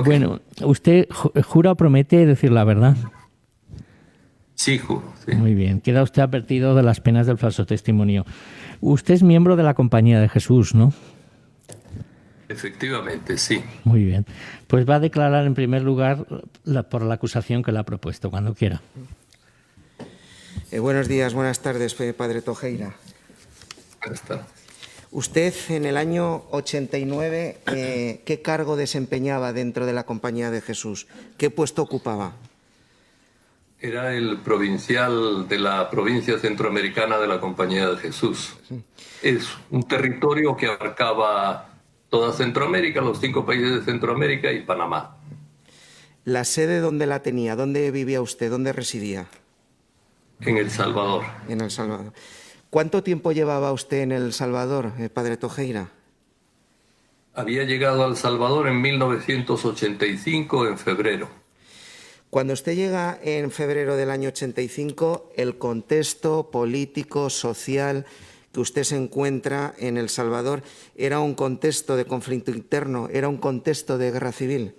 Okay. Bueno, ¿usted jura o promete decir la verdad? Sí, juro. Sí. Muy bien, queda usted advertido de las penas del falso testimonio. Usted es miembro de la Compañía de Jesús, ¿no? Efectivamente, sí. Muy bien. Pues va a declarar en primer lugar por la acusación que le ha propuesto, cuando quiera. Buenos días, buenas tardes, padre Tojeira. Buenas tardes. Usted en el año 89, ¿qué cargo desempeñaba dentro de la Compañía de Jesús? ¿Qué puesto ocupaba? Era el provincial de la provincia centroamericana de la Compañía de Jesús. Sí. Es un territorio que abarcaba toda Centroamérica, los 5 países de Centroamérica y Panamá. ¿La sede dónde la tenía? ¿Dónde vivía usted? ¿Dónde residía? En El Salvador. En El Salvador. ¿Cuánto tiempo llevaba usted en El Salvador, padre Tojeira? Había llegado a El Salvador en 1985, en febrero. Cuando usted llega en febrero del año 85, el contexto político, social que usted se encuentra en El Salvador, ¿era un contexto de conflicto interno? ¿Era un contexto de guerra civil?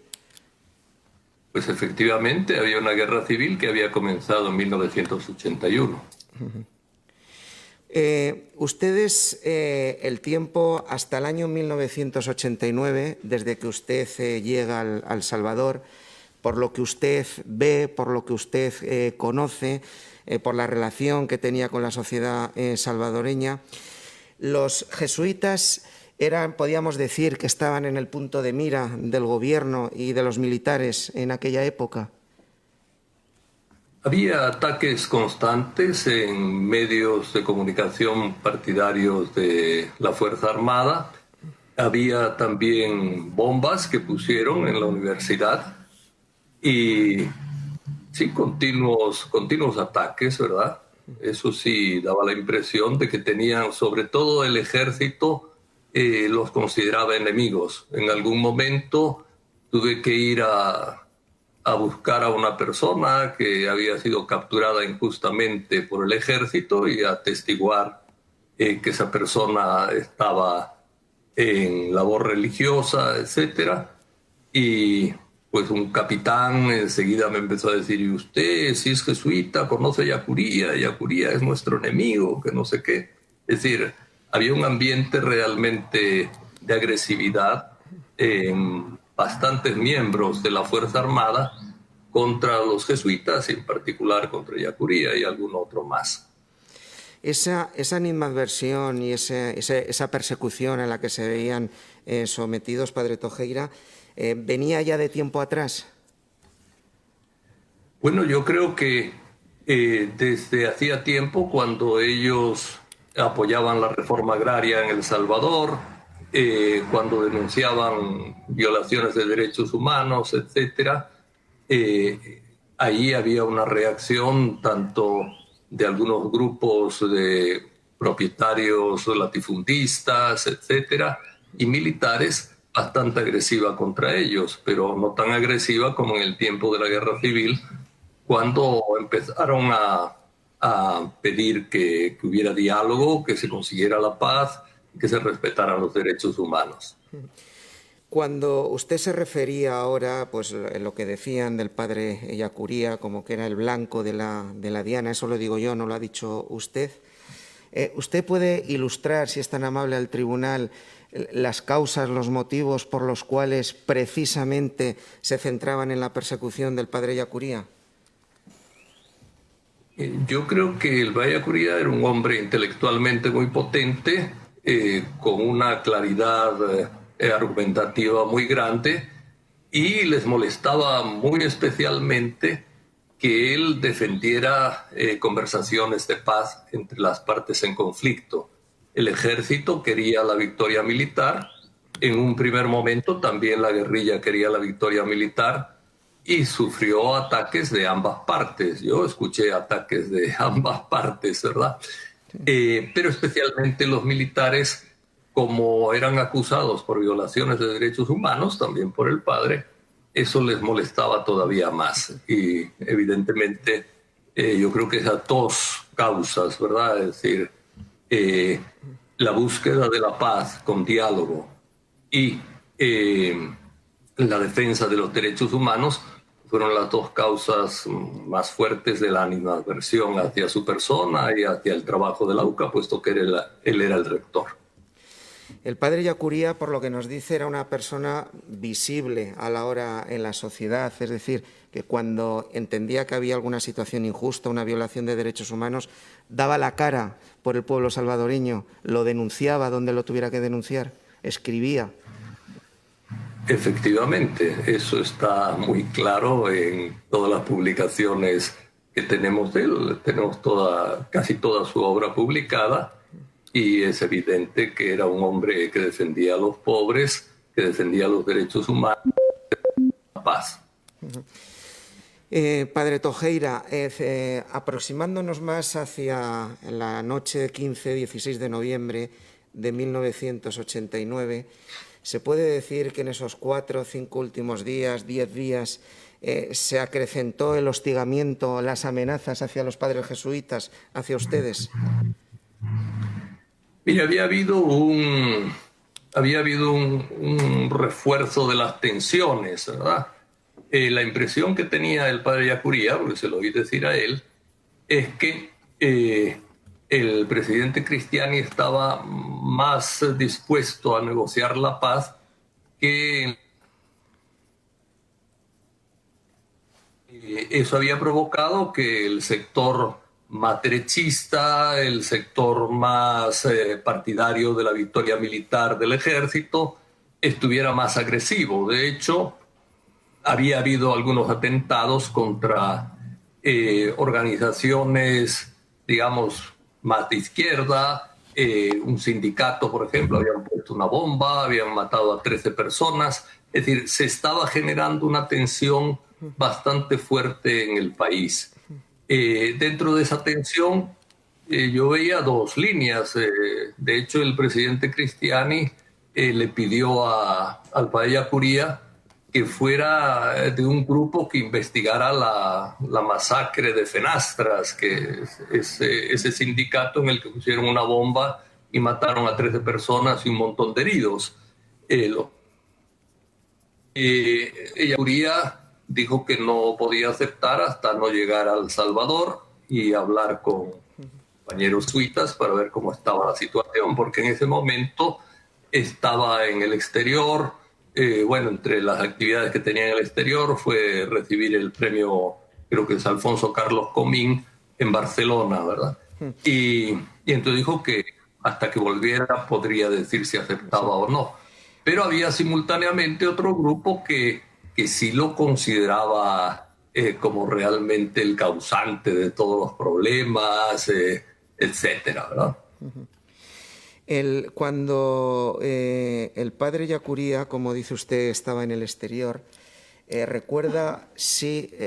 Pues efectivamente había una guerra civil que había comenzado en 1981. Ustedes, el tiempo hasta el año 1989, desde que usted llega al Salvador, por lo que usted ve, por lo que usted conoce, por la relación que tenía con la sociedad salvadoreña, los jesuitas podíamos decir que estaban en el punto de mira del gobierno y de los militares en aquella época. Había ataques constantes en medios de comunicación partidarios de la Fuerza Armada. Había también bombas que pusieron en la universidad y sí, continuos ataques, ¿verdad? Eso sí daba la impresión de que tenían, sobre todo el ejército, los consideraba enemigos. En algún momento tuve que ir a buscar a una persona que había sido capturada injustamente por el ejército y atestiguar que esa persona estaba en labor religiosa, etcétera. Y pues un capitán enseguida me empezó a decir: ¿y usted, si es jesuita, conoce a Yacuría? Yacuría es nuestro enemigo, que no sé qué. Es decir, había un ambiente realmente de agresividad en bastantes miembros de la Fuerza Armada contra los jesuitas, en particular contra Yacuría y algún otro más. Esa animadversión y esa persecución a la que se veían sometidos, padre Tojeira, ¿venía ya de tiempo atrás? Bueno, yo creo que desde hacía tiempo, cuando ellos apoyaban la reforma agraria en El Salvador, cuando denunciaban violaciones de derechos humanos, etcétera, ahí había una reacción tanto de algunos grupos de propietarios latifundistas, etcétera, y militares, bastante agresiva contra ellos, pero no tan agresiva como en el tiempo de la Guerra Civil, cuando empezaron a pedir que hubiera diálogo, que se consiguiera la paz, que se respetaran los derechos humanos. Cuando usted se refería ahora, pues en lo que decían del padre Yacuría, como que era el blanco de la diana, eso lo digo yo, no lo ha dicho usted. ¿Usted puede ilustrar, si es tan amable, al tribunal las causas, los motivos por los cuales precisamente se centraban en la persecución del padre Yacuría? Yo creo que el padre Yacuría era un hombre intelectualmente muy potente, con una claridad argumentativa muy grande, y les molestaba muy especialmente que él defendiera conversaciones de paz entre las partes en conflicto. El ejército quería la victoria militar, en un primer momento también la guerrilla quería la victoria militar, y sufrió ataques de ambas partes. Yo escuché ataques de ambas partes, ¿verdad? Pero especialmente los militares, como eran acusados por violaciones de derechos humanos, también por el padre, eso les molestaba todavía más. Y evidentemente yo creo que esas dos causas, ¿verdad? Es decir, la búsqueda de la paz con diálogo y la defensa de los derechos humanos fueron las dos causas más fuertes de la animadversión hacia su persona y hacia el trabajo de la UCA, puesto que él era el rector. El padre Yacuría, por lo que nos dice, era una persona visible a la hora en la sociedad, es decir, que cuando entendía que había alguna situación injusta, una violación de derechos humanos, daba la cara por el pueblo salvadoreño, lo denunciaba donde lo tuviera que denunciar, escribía. Efectivamente, eso está muy claro en todas las publicaciones que tenemos de él. Tenemos casi toda su obra publicada y es evidente que era un hombre que defendía a los pobres, que defendía los derechos humanos, la paz. Padre Tojeira, aproximándonos más hacia la noche 15-16 de noviembre de 1989, ¿se puede decir que en esos 4 o 5 últimos días, 10 días, se acrecentó el hostigamiento, las amenazas hacia los padres jesuitas, hacia ustedes? Mira, había habido un refuerzo de las tensiones, ¿verdad? La impresión que tenía el padre Yacuría, porque se lo oí decir a él, es que el presidente Cristiani estaba más dispuesto a negociar la paz que eso había provocado que el sector más derechista, el sector más partidario de la victoria militar del ejército, estuviera más agresivo. De hecho, había habido algunos atentados contra organizaciones, digamos, más de izquierda. Un sindicato, por ejemplo, habían puesto una bomba, habían matado a 13 personas. Es decir, se estaba generando una tensión bastante fuerte en el país. Dentro de esa tensión, yo veía dos líneas. De hecho, el presidente Cristiani le pidió al padre Yacuría que fuera de un grupo que investigara la masacre de Fenastras, que es ese sindicato en el que pusieron una bomba y mataron a 13 personas y un montón de heridos. Yacuría dijo que no podía aceptar hasta no llegar a El Salvador y hablar con compañeros jesuitas para ver cómo estaba la situación, porque en ese momento estaba en el exterior. Bueno, entre las actividades que tenía en el exterior fue recibir el premio, creo que es Alfonso Carlos Comín, en Barcelona, ¿verdad? Y entonces dijo que hasta que volviera podría decir si aceptaba o no. Pero había simultáneamente otro grupo que sí lo consideraba como realmente el causante de todos los problemas, etcétera, ¿verdad? Cuando el padre Yacuría, como dice usted, estaba en el exterior, recuerda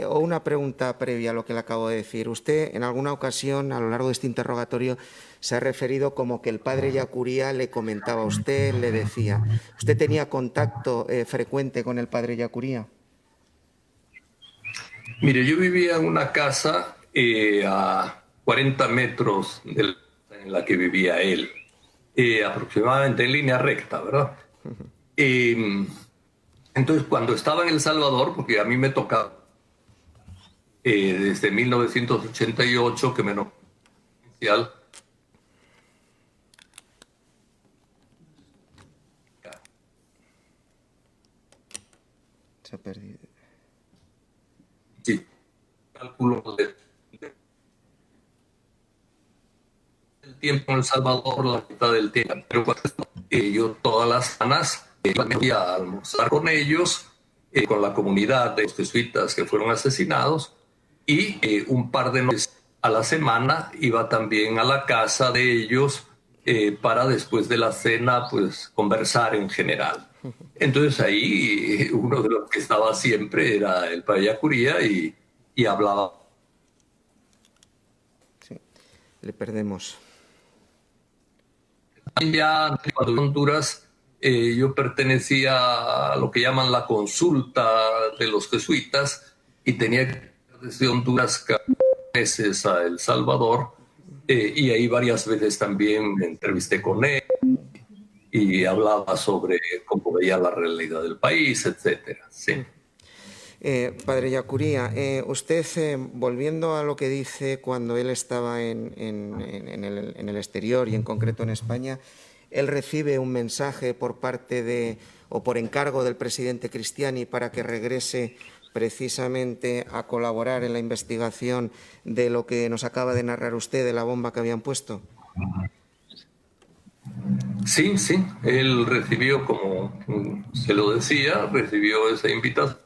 o una pregunta previa a lo que le acabo de decir. Usted en alguna ocasión a lo largo de este interrogatorio se ha referido como que el padre Yacuría le comentaba a usted, le decía. ¿Usted tenía contacto frecuente con el padre Yacuría? Mire, yo vivía en una casa a 40 metros en la que vivía él. Aproximadamente en línea recta, ¿verdad? Entonces, cuando estaba en El Salvador, porque a mí me tocaba desde 1988 que me nombró oficial, Se ha perdido. Sí, cálculo del tiempo en El Salvador, la mitad del tiempo. Pero yo todas las semanas me iba a almorzar con ellos, con la comunidad de los jesuitas que fueron asesinados, y un par de noches a la semana iba también a la casa de ellos para después de la cena pues conversar en general. Entonces ahí uno de los que estaba siempre era el padre Yacuría y hablaba. Sí, le perdemos. Ya cuando en Honduras yo pertenecía a lo que llaman la consulta de los jesuitas y tenía que ir desde Honduras cada meses a El Salvador y ahí varias veces también me entrevisté con él y hablaba sobre cómo veía la realidad del país, etcétera. Sí. Padre Yacuría, usted, volviendo a lo que dice cuando él estaba en el exterior y en concreto en España, él recibe un mensaje por parte de, o por encargo del presidente Cristiani para que regrese precisamente a colaborar en la investigación de lo que nos acaba de narrar usted, de la bomba que habían puesto. Sí, sí, él recibió, como se lo decía, recibió esa invitación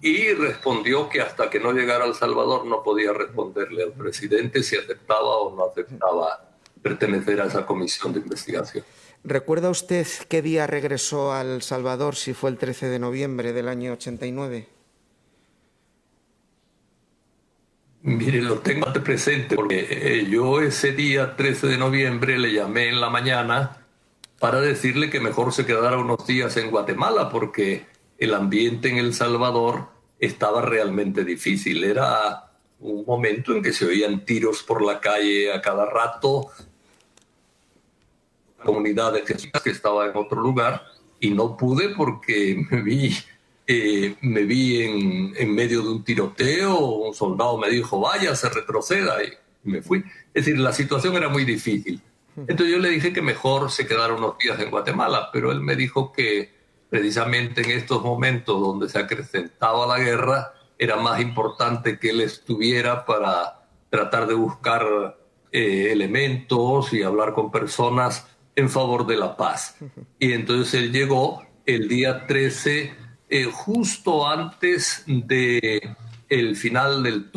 y respondió que hasta que no llegara a El Salvador no podía responderle al presidente si aceptaba o no aceptaba pertenecer a esa comisión de investigación. ¿Recuerda usted qué día regresó a El Salvador, si fue el 13 de noviembre del año 89? Mire, lo tengo ante presente porque yo ese día, 13 de noviembre, le llamé en la mañana para decirle que mejor se quedara unos días en Guatemala porque el ambiente en El Salvador estaba realmente difícil. Era un momento en que se oían tiros por la calle a cada rato, la comunidad de jesuitas que estaba en otro lugar, y no pude porque me vi en medio de un tiroteo. Un soldado me dijo, vaya, se retroceda, y me fui. Es decir, la situación era muy difícil. Entonces yo le dije que mejor se quedara unos días en Guatemala, pero él me dijo que precisamente en estos momentos donde se acrecentaba la guerra, era más importante que él estuviera para tratar de buscar elementos y hablar con personas en favor de la paz. Y entonces él llegó el día 13, justo antes de el final del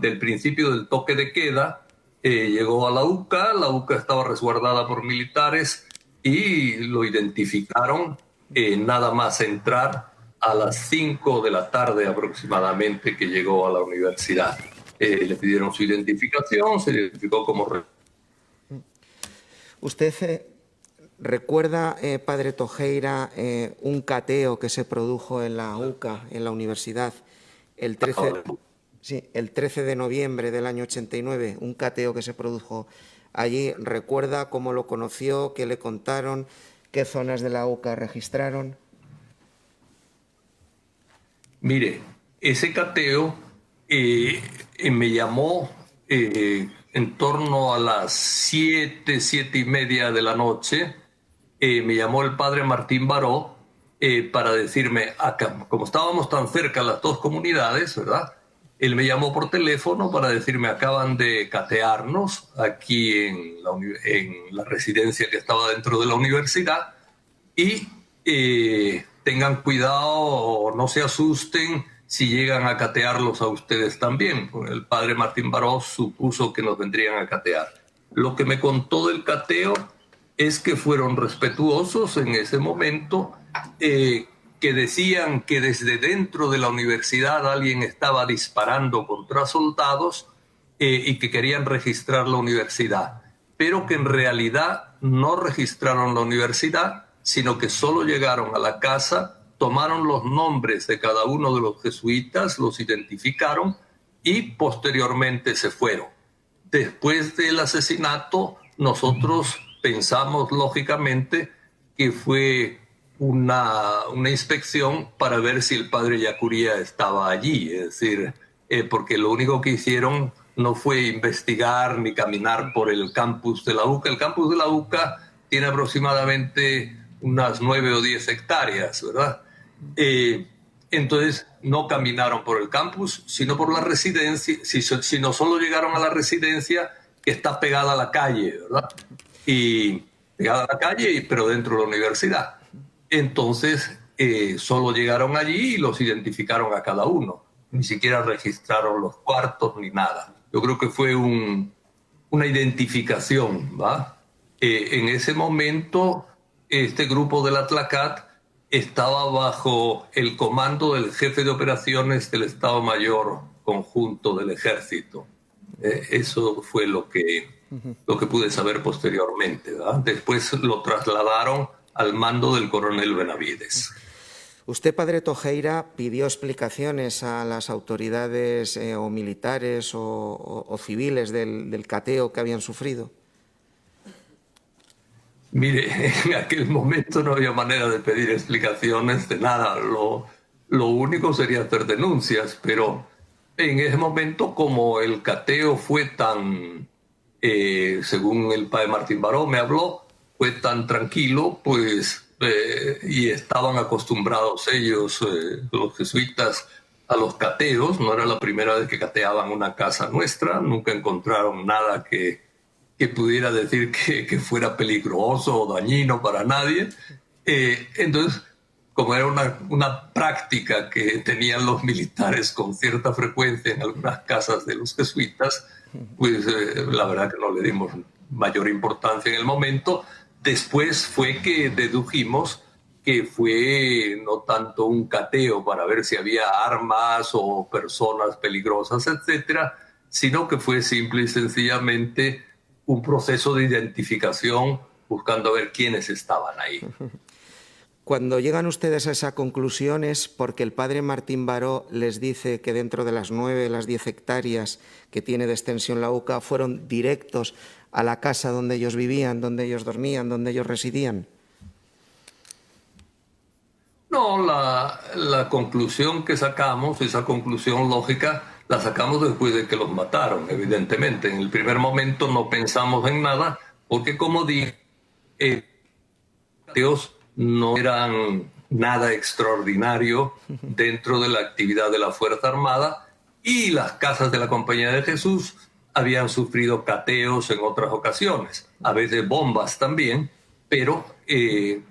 del principio del toque de queda. Llegó a la UCA estaba resguardada por militares y lo identificaron nada más entrar a las 5 de la tarde aproximadamente que llegó a la universidad. Le pidieron su identificación, se identificó como... ¿Usted recuerda, padre Tojeira, un cateo que se produjo en la UCA, en la universidad, el 13 de noviembre del año 89, un cateo que se produjo allí? ¿Recuerda cómo lo conoció, qué le contaron, qué zonas de la UCA registraron? Mire, ese cateo me llamó en torno a las 7:30 de la noche. Me llamó el padre Martín Baró para decirme, acá, como estábamos tan cerca las dos comunidades, ¿verdad? Él me llamó por teléfono para decirme, acaban de catearnos aquí en la residencia que estaba dentro de la universidad y tengan cuidado, no se asusten si llegan a catearlos a ustedes también. El padre Martín Baró supuso que nos vendrían a catear. Lo que me contó del cateo es que fueron respetuosos en ese momento, que decían que desde dentro de la universidad alguien estaba disparando contra soldados y que querían registrar la universidad, pero que en realidad no registraron la universidad, sino que solo llegaron a la casa, tomaron los nombres de cada uno de los jesuitas, los identificaron y posteriormente se fueron. Después del asesinato, nosotros pensamos lógicamente que fue una inspección para ver si el padre Yacuría estaba allí, es decir, porque lo único que hicieron no fue investigar ni caminar por el campus de la UCA. El campus de la UCA tiene aproximadamente unas 9 o 10 hectáreas, ¿verdad? Entonces no caminaron por el campus, sino por la residencia, sino solo llegaron a la residencia que está pegada a la calle, ¿verdad? Y pegada a la calle, pero dentro de la universidad. Entonces solo llegaron allí y los identificaron a cada uno. Ni siquiera registraron los cuartos ni nada. Yo creo que fue una identificación, ¿va? En ese momento, este grupo del Atlacat estaba bajo el comando del jefe de operaciones del Estado Mayor Conjunto del Ejército. Eso fue lo que pude saber posteriormente, ¿verdad? Después lo trasladaron al mando del coronel Benavides. Usted, padre Tojeira, pidió explicaciones a las autoridades o militares o civiles del cateo que habían sufrido. Mire, en aquel momento no había manera de pedir explicaciones de nada. Lo único sería hacer denuncias, pero en ese momento, como el cateo fue tan, según el padre Martín Baró me habló, fue tan tranquilo, pues, y estaban acostumbrados ellos, los jesuitas, a los cateos. No era la primera vez que cateaban una casa nuestra, nunca encontraron nada que pudiera decir que fuera peligroso o dañino para nadie. Entonces, como era una práctica que tenían los militares con cierta frecuencia en algunas casas de los jesuitas, pues la verdad que no le dimos mayor importancia en el momento. Después fue que dedujimos que fue no tanto un cateo para ver si había armas o personas peligrosas, etcétera, sino que fue simple y sencillamente un proceso de identificación buscando ver quiénes estaban ahí. Cuando llegan ustedes a esa conclusión es porque el padre Martín Baró les dice que dentro de las 9, las 10 hectáreas que tiene de extensión la UCA fueron directos a la casa donde ellos vivían, donde ellos dormían, donde ellos residían. No, la conclusión que sacamos, esa conclusión lógica, la sacamos después de que los mataron, evidentemente. En el primer momento no pensamos en nada, porque como dije, Dios no eran nada extraordinario dentro de la actividad de la Fuerza Armada, y las casas de la Compañía de Jesús habían sufrido cateos en otras ocasiones, a veces bombas también, pero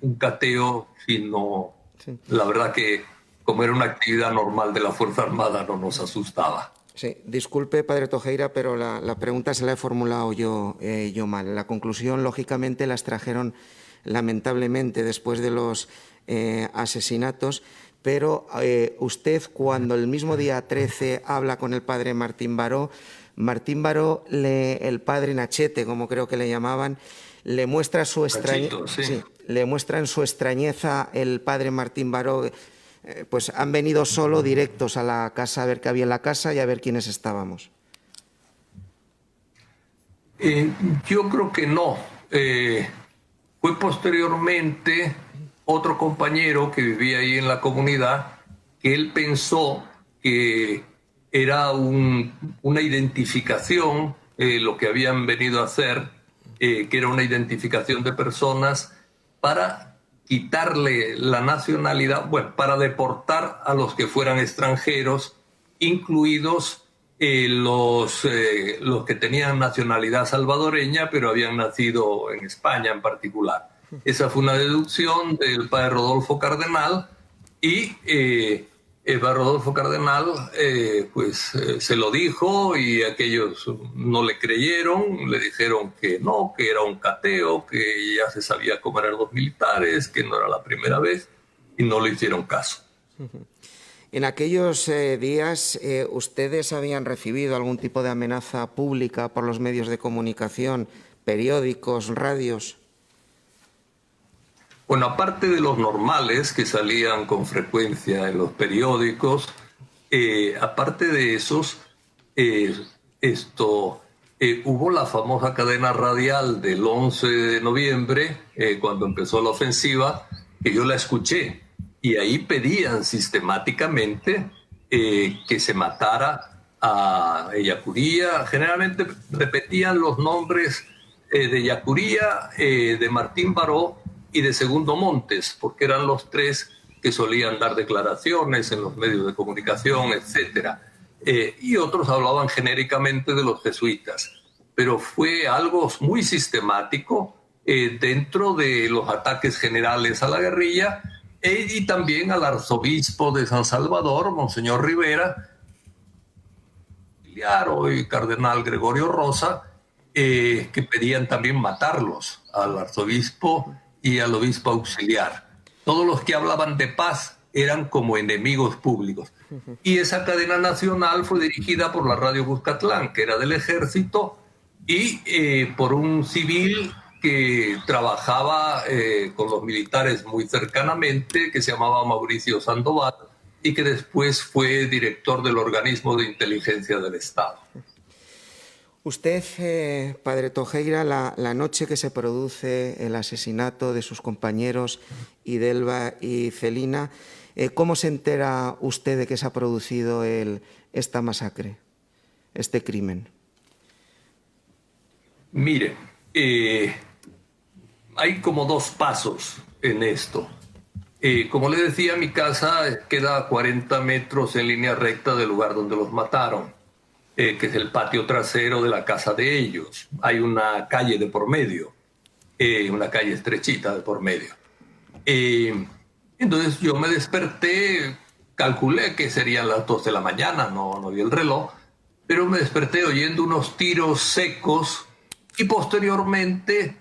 un cateo, si no, sí. La verdad que como era una actividad normal de la Fuerza Armada no nos asustaba. Sí, disculpe, padre Tojeira, pero la pregunta se la he formulado yo mal. La conclusión, lógicamente, la extrajeron lamentablemente después de los asesinatos, pero usted, cuando el mismo día 13 habla con el padre Martín Baró, el padre Nachete, como creo que le llamaban, le muestra su extrañeza. Sí, le muestra en su extrañeza el padre Martín Baró. Pues han venido solo directos a la casa a ver qué había en la casa y a ver quiénes estábamos. Yo creo que no. Fue posteriormente otro compañero que vivía ahí en la comunidad, que él pensó que era una identificación, lo que habían venido a hacer, que era una identificación de personas para quitarle la nacionalidad, bueno, para deportar a los que fueran extranjeros, incluidos los que tenían nacionalidad salvadoreña, pero habían nacido en España en particular. Esa fue una deducción del padre Rodolfo Cardenal, y el padre Rodolfo Cardenal se lo dijo, y aquellos no le creyeron, le dijeron que no, que era un cateo, que ya se sabía cómo eran los militares, que no era la primera vez, y no le hicieron caso. En aquellos días, ¿ustedes habían recibido algún tipo de amenaza pública por los medios de comunicación, periódicos, radios? Bueno, aparte de los normales que salían con frecuencia en los periódicos, aparte de esos, hubo la famosa cadena radial del 11 de noviembre, cuando empezó la ofensiva, que yo la escuché. Y ahí pedían sistemáticamente que se matara a Ellacuría. Generalmente repetían los nombres de Ellacuría, de Martín Baró y de Segundo Montes, porque eran los tres que solían dar declaraciones en los medios de comunicación, etc. Y otros hablaban genéricamente de los jesuitas. Pero fue algo muy sistemático dentro de los ataques generales a la guerrilla, y también al arzobispo de San Salvador, Monseñor Rivera, y cardenal Gregorio Rosa, que pedían también matarlos, al arzobispo y al obispo auxiliar. Todos los que hablaban de paz eran como enemigos públicos. Y esa cadena nacional fue dirigida por la Radio Cuscatlán, que era del ejército, y por un civil que trabajaba con los militares muy cercanamente, que se llamaba Mauricio Sandoval, y que después fue director del organismo de inteligencia del Estado. Usted, padre Tojeira, la noche que se produce el asesinato de sus compañeros Idelva y Celina, ¿cómo se entera usted de que se ha producido esta masacre, este crimen? Mire, hay como dos pasos en esto. Como le decía, mi casa queda a 40 metros en línea recta del lugar donde los mataron, que es el patio trasero de la casa de ellos. Hay una calle de por medio, una calle estrechita de por medio. Entonces yo me desperté, calculé que serían las 2 de la mañana, no vi el reloj, pero me desperté oyendo unos tiros secos y posteriormente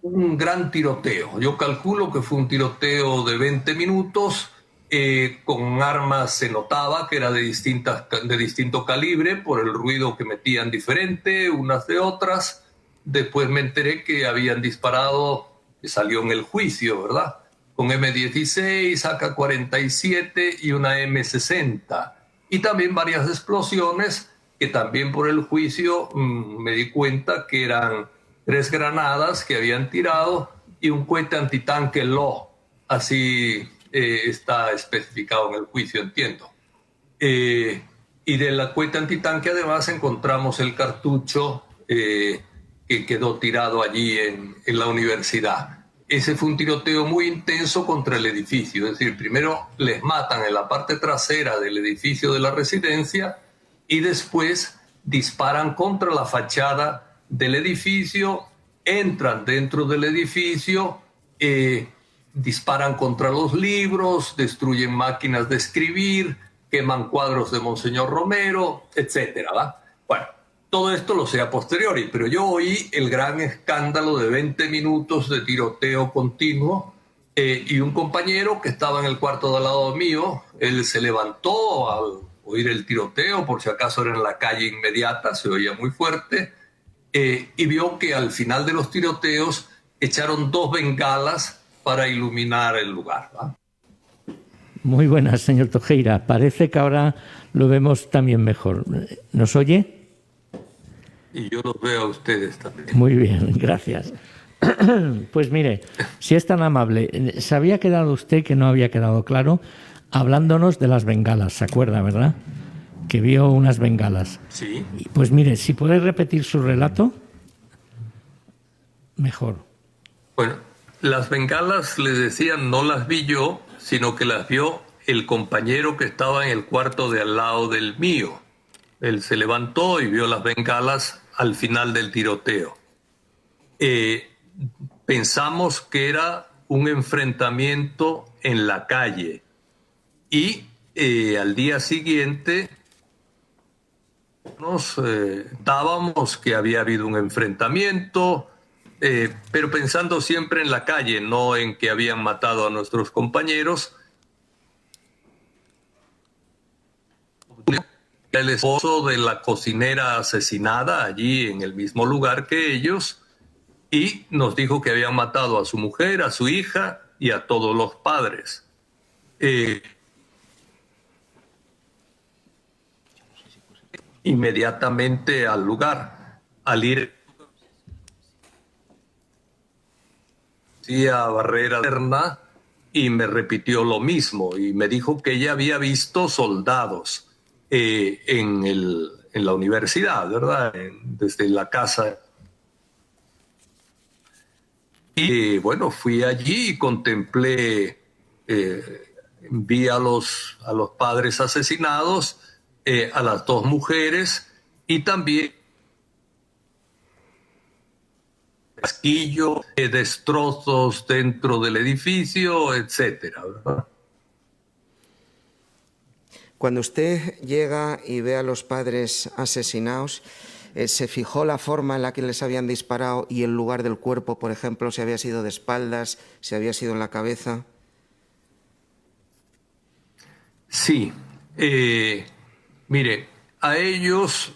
un gran tiroteo. Yo calculo que fue un tiroteo de 20 minutos, con armas se notaba que era de distinto calibre por el ruido que metían diferente unas de otras. Después me enteré que habían disparado, que salió en el juicio, ¿verdad? Con M16, AK-47 y una M60. Y también varias explosiones que también por el juicio me di cuenta que eran 3 granadas que habían tirado y un cohete antitanque LO. Así está especificado en el juicio, entiendo. Y de la cohete antitanque además encontramos el cartucho que quedó tirado allí en la universidad. Ese fue un tiroteo muy intenso contra el edificio. Es decir, primero les matan en la parte trasera del edificio de la residencia y después disparan contra la fachada del edificio, entran dentro del edificio, disparan contra los libros, destruyen máquinas de escribir, queman cuadros de Monseñor Romero, etcétera, ¿va? Bueno, todo esto lo sé a posteriori, pero yo oí el gran escándalo de 20 minutos de tiroteo continuo, y un compañero que estaba en el cuarto de al lado mío, él se levantó al oír el tiroteo, por si acaso era en la calle inmediata, se oía muy fuerte, y vio que al final de los tiroteos echaron 2 bengalas para iluminar el lugar, ¿va? Muy buenas, señor Tojeira. Parece que ahora lo vemos también mejor. ¿Nos oye? Y yo los veo a ustedes también. Muy bien, gracias. Pues mire, si es tan amable, se había quedado usted, que no había quedado claro, hablándonos de las bengalas, ¿se acuerda, verdad? Que vio unas bengalas. Sí. Pues mire, si puede repetir su relato, mejor. Bueno, las bengalas, les decía, no las vi yo, sino que las vio el compañero que estaba en el cuarto de al lado del mío. Él se levantó y vio las bengalas al final del tiroteo. Pensamos que era un enfrentamiento en la calle y al día siguiente nos dábamos que había habido un enfrentamiento, pero pensando siempre en la calle, no en que habían matado a nuestros compañeros. El esposo de la cocinera asesinada allí en el mismo lugar que ellos, y nos dijo que habían matado a su mujer, a su hija y a todos los padres. Inmediatamente al lugar, al ir a Barrera Interna, y me repitió lo mismo y me dijo que ella había visto soldados en la universidad, ¿verdad? Desde la casa. Y bueno, fui allí y contemplé, vi a los padres asesinados, a las 2 mujeres y también casquillo, destrozos dentro del edificio, etcétera, ¿verdad? Cuando usted llega y ve a los padres asesinados, ¿se fijó la forma en la que les habían disparado y el lugar del cuerpo, por ejemplo, si había sido de espaldas, si había sido en la cabeza? Sí. Mire, a ellos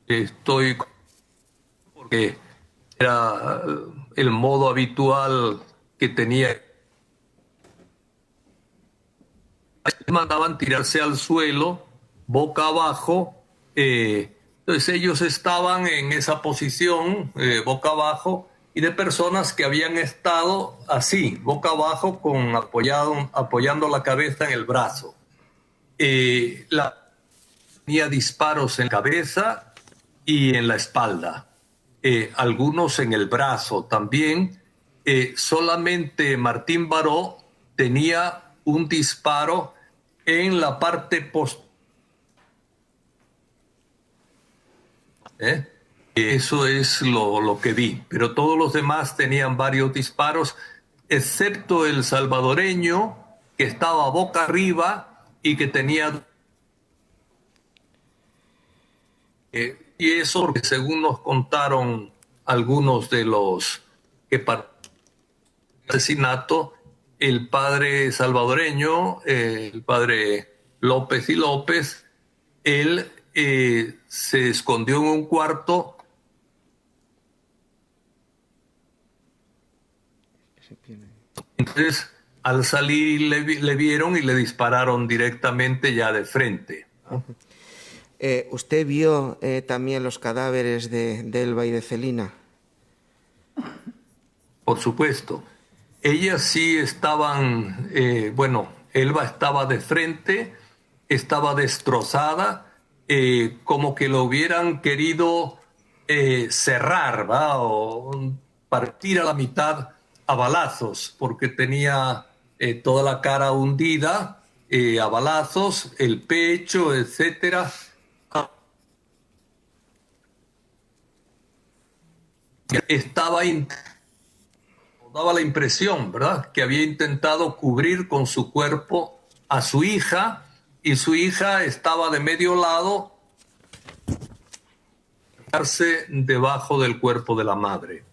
estoy, porque era el modo habitual que tenía. Mandaban tirarse al suelo, boca abajo, Entonces ellos estaban en esa posición, boca abajo, y de personas que habían estado así, boca abajo, apoyando la cabeza en el brazo. Tenía disparos en la cabeza y en la espalda, algunos en el brazo también. Solamente Martín Baró tenía un disparo en la parte posterior. Eso es lo que vi, pero todos los demás tenían varios disparos, excepto el salvadoreño, que estaba boca arriba y que tenía... y eso porque según nos contaron algunos de los que participaron en el asesinato, el padre salvadoreño, el padre López y López, él se escondió en un cuarto. Entonces, al salir le vieron y le dispararon directamente ya de frente, ¿no? ¿Usted vio también los cadáveres de Elba y de Celina? Por supuesto. Ellas sí estaban, bueno, Elba estaba de frente, estaba destrozada, como que lo hubieran querido cerrar, ¿va? O partir a la mitad a balazos, porque tenía toda la cara hundida a balazos, el pecho, etcétera. Daba la impresión, ¿verdad?, que había intentado cubrir con su cuerpo a su hija, y su hija estaba de medio lado, debajo del cuerpo de la madre.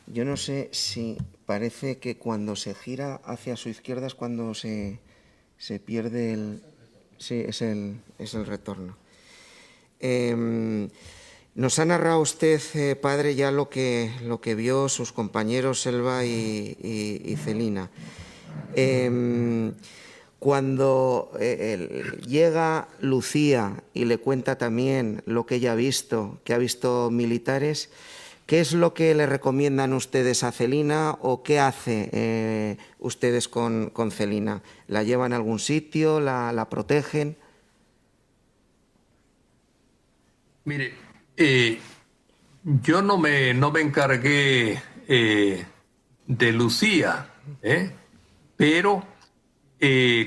Yo no sé si parece que cuando se gira hacia su izquierda es cuando se pierde el... Sí, es el retorno. Nos ha narrado usted, padre, ya lo que vio sus compañeros Elba y Celina. Cuando llega Lucía y le cuenta también lo que ella ha visto, que ha visto militares, ¿qué es lo que le recomiendan ustedes a Celina o qué hace ustedes con Celina? ¿La llevan a algún sitio? ¿La protegen? Mire, yo no me encargué de Lucía, pero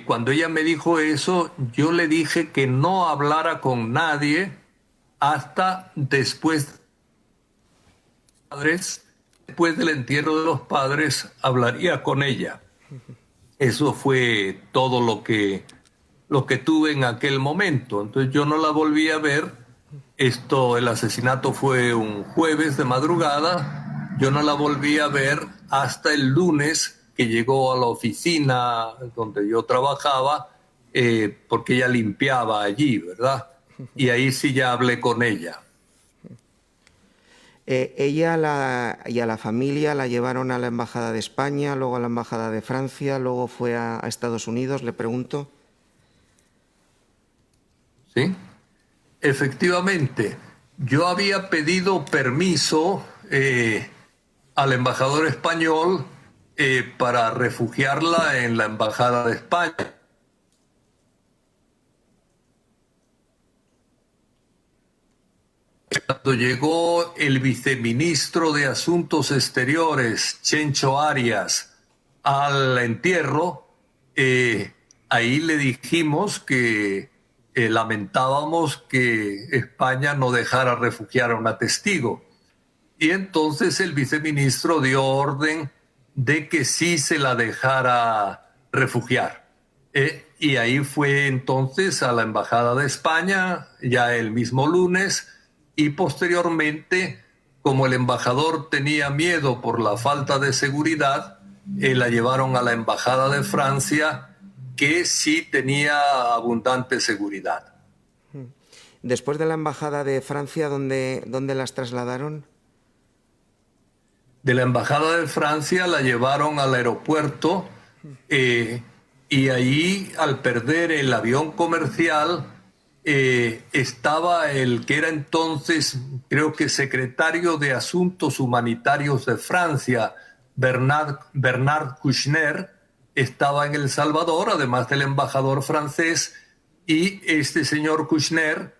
cuando ella me dijo eso, yo le dije que no hablara con nadie hasta después del entierro de los padres, hablaría con ella. Eso fue todo lo que tuve en aquel momento. Entonces yo no la volví a ver. El asesinato fue un jueves de madrugada. Yo no la volví a ver hasta el lunes, que llegó a la oficina donde yo trabajaba, porque ella limpiaba allí, ¿verdad? Y ahí sí ya hablé con ella. Ella y a la familia la llevaron a la Embajada de España, luego a la Embajada de Francia, luego fue a Estados Unidos, le pregunto. Sí. Efectivamente, yo había pedido permiso al embajador español para refugiarla en la Embajada de España. Cuando llegó el viceministro de Asuntos Exteriores, Chencho Arias, al entierro, ahí le dijimos que lamentábamos que España no dejara refugiar a una testigo. Y entonces el viceministro dio orden de que sí se la dejara refugiar. Y ahí fue entonces a la Embajada de España, ya el mismo lunes, y posteriormente, como el embajador tenía miedo por la falta de seguridad, la llevaron a la Embajada de Francia, que sí tenía abundante seguridad. Después de la Embajada de Francia, ¿dónde las trasladaron? De la Embajada de Francia la llevaron al aeropuerto y ahí, al perder el avión comercial, estaba el que era entonces, creo que secretario de Asuntos Humanitarios de Francia, Bernard Kouchner, estaba en El Salvador, además del embajador francés, y este señor Kouchner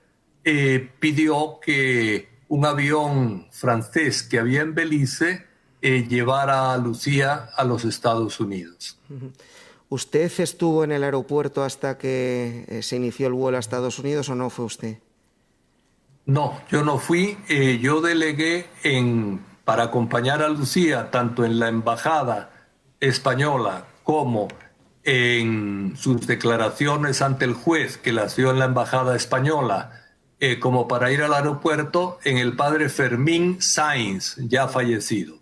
pidió que un avión francés que había en Belice llevara a Lucía a los Estados Unidos. ¿Usted estuvo en el aeropuerto hasta que se inició el vuelo a Estados Unidos o no fue usted? No, yo no fui. Yo delegué para acompañar a Lucía tanto en la embajada española como en sus declaraciones ante el juez que las dio en la embajada española, como para ir al aeropuerto, en el padre Fermín Sainz, ya fallecido.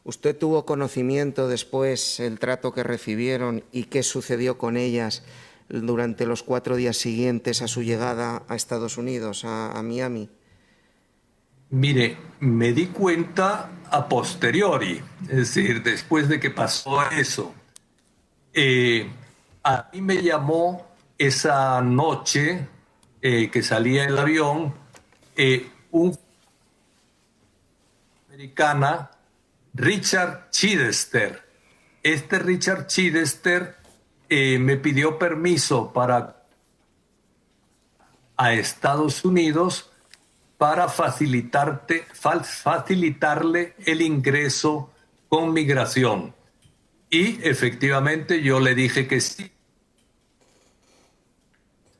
¿Usted tuvo conocimiento después el trato que recibieron y qué sucedió con ellas durante los 4 días siguientes a su llegada a Estados Unidos, a Miami? Mire, me di cuenta a posteriori, es decir, después de que pasó eso. A mí me llamó esa noche que salía el avión un americana, Richard Chidester. Este Richard Chidester me pidió permiso para a Estados Unidos para facilitarle el ingreso con migración. Y efectivamente yo le dije que sí.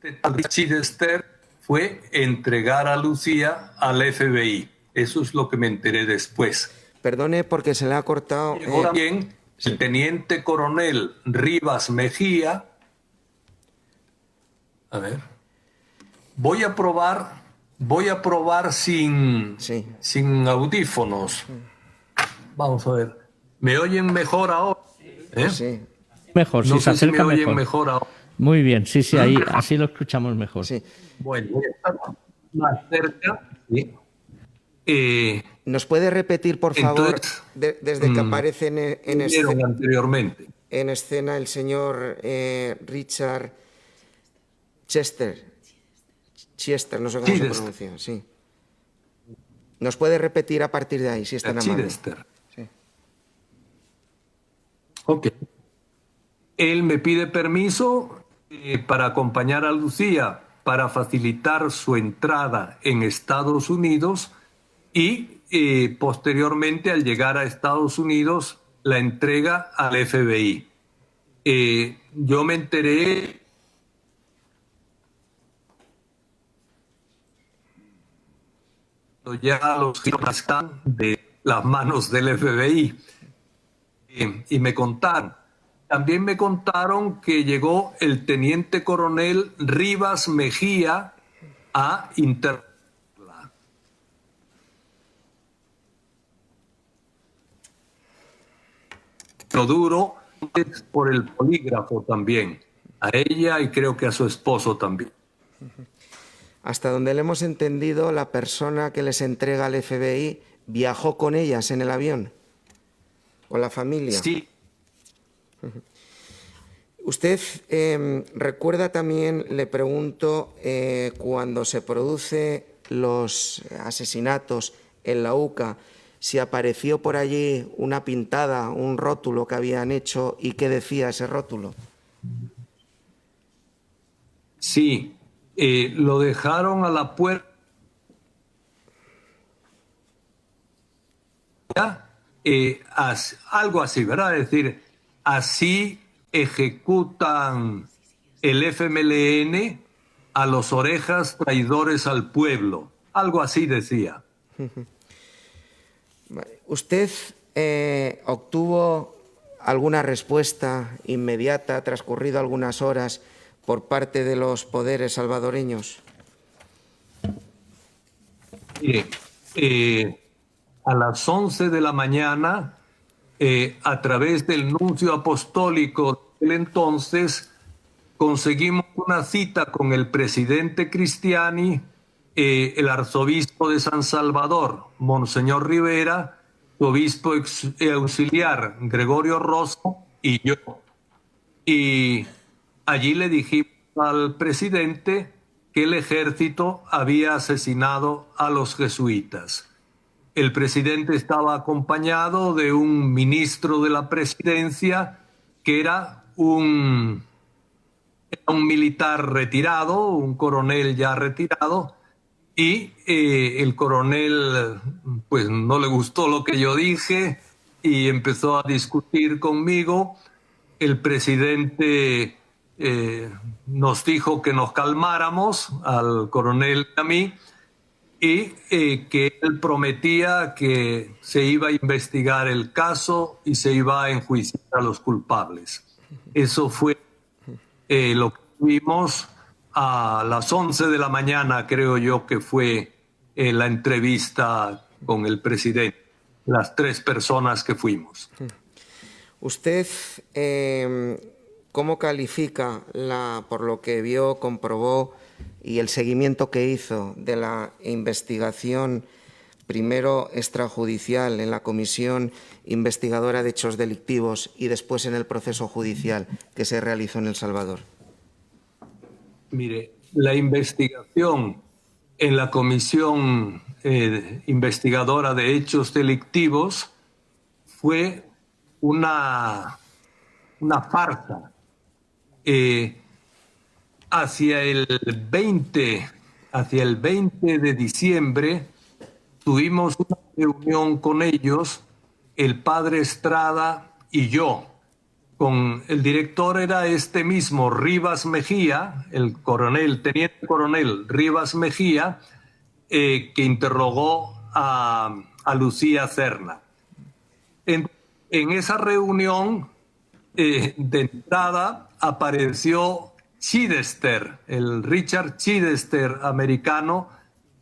Este Chidester fue entregar a Lucía al FBI. Eso es lo que me enteré después. Perdone porque se le ha cortado. Llegó también el teniente coronel Rivas Mejía. A ver. Voy a probar sin audífonos. Vamos a ver. ¿Me oyen mejor ahora? Sí. Mejor, no si se sé acerca si me oyen mejor. mejor ahora. Muy bien, sí, ahí, así lo escuchamos mejor. Sí. Bueno, voy a estar más cerca. ¿Sí? ¿Nos puede repetir, por favor, Entonces, desde que aparece en escena el señor Richard Chester, no sé cómo se pronuncia, sí. ¿Nos puede repetir a partir de ahí, si es tan amable? Sí. Ok. Él me pide permiso para acompañar a Lucía para facilitar su entrada en Estados Unidos y posteriormente, al llegar a Estados Unidos, la entrega al FBI. Yo me enteré ya los están de las manos del FBI y me contaron. También me contaron que llegó el teniente coronel Rivas Mejía a interrogarla. Lo duro es por el polígrafo también, a ella y creo que a su esposo también. Hasta donde le hemos entendido, la persona que les entrega al FBI viajó con ellas en el avión, con la familia. Sí. Usted recuerda también, le pregunto, cuando se producen los asesinatos en la UCA, si apareció por allí una pintada, un rótulo que habían hecho y qué decía ese rótulo. Sí, lo dejaron a la puerta. Algo así, ¿verdad? Es decir, así ejecutan el FMLN a los orejas traidores al pueblo. Algo así decía. ¿Usted obtuvo alguna respuesta inmediata, transcurrido algunas horas, por parte de los poderes salvadoreños? A las 11 de la mañana, a través del nuncio apostólico del entonces, conseguimos una cita con el presidente Cristiani, el arzobispo de San Salvador, Monseñor Rivera, su obispo auxiliar, Gregorio Rosso, y yo. y allí le dijimos al presidente que el ejército había asesinado a los jesuitas. El presidente estaba acompañado de un ministro de la presidencia que era un militar retirado, un coronel ya retirado, y el coronel pues no le gustó lo que yo dije y empezó a discutir conmigo. El presidente nos dijo que nos calmáramos, al coronel y a mí, y que él prometía que se iba a investigar el caso y se iba a enjuiciar a los culpables. Eso fue lo que vimos a las 11 de la mañana, creo yo que fue la entrevista con el presidente, las 3 personas que fuimos. Usted, ¿cómo califica, por lo que vio, comprobó y el seguimiento que hizo de la investigación, primero extrajudicial en la Comisión Investigadora de Hechos Delictivos y después en el proceso judicial que se realizó en El Salvador? Mire, la investigación en la Comisión Investigadora de Hechos Delictivos fue una farsa. Hacia el 20 de diciembre tuvimos una reunión con ellos, el padre Estrada y yo. Con el director era este mismo, Rivas Mejía, el teniente coronel Rivas Mejía, que interrogó a Lucía Serna. En esa reunión, de entrada, apareció Chidester, el Richard Chidester americano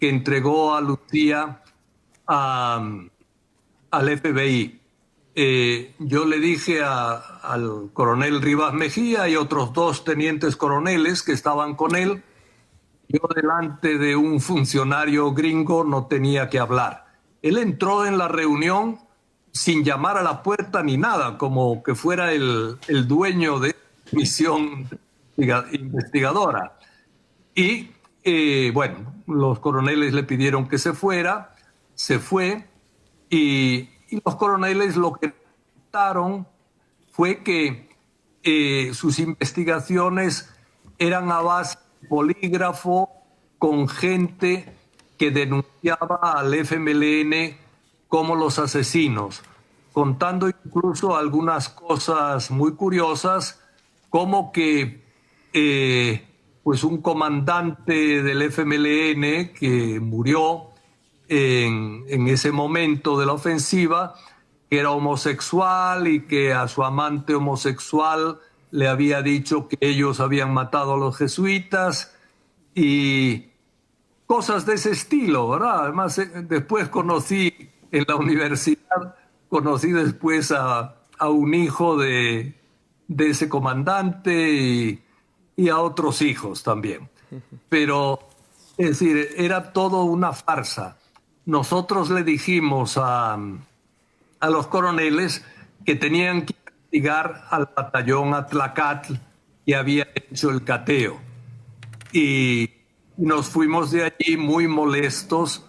que entregó a Lucía al FBI. Yo le dije al coronel Rivas Mejía y otros 2 tenientes coroneles que estaban con él, yo delante de un funcionario gringo no tenía que hablar. Él entró en la reunión sin llamar a la puerta ni nada, como que fuera el dueño de la misión investigadora. Y bueno, los coroneles le pidieron que se fuera, se fue, y los coroneles lo que notaron fue que sus investigaciones eran a base de polígrafo con gente que denunciaba al FMLN como los asesinos, contando incluso algunas cosas muy curiosas, como que pues un comandante del FMLN que murió en ese momento de la ofensiva, que era homosexual y que a su amante homosexual le había dicho que ellos habían matado a los jesuitas y cosas de ese estilo, ¿verdad? Además, después conocí en la universidad, conocí después a un hijo de ese comandante y a otros hijos también. Pero, es decir, era todo una farsa. Nosotros le dijimos a los coroneles que tenían que investigar al batallón Atlacatl que había hecho el cateo. Y nos fuimos de allí muy molestos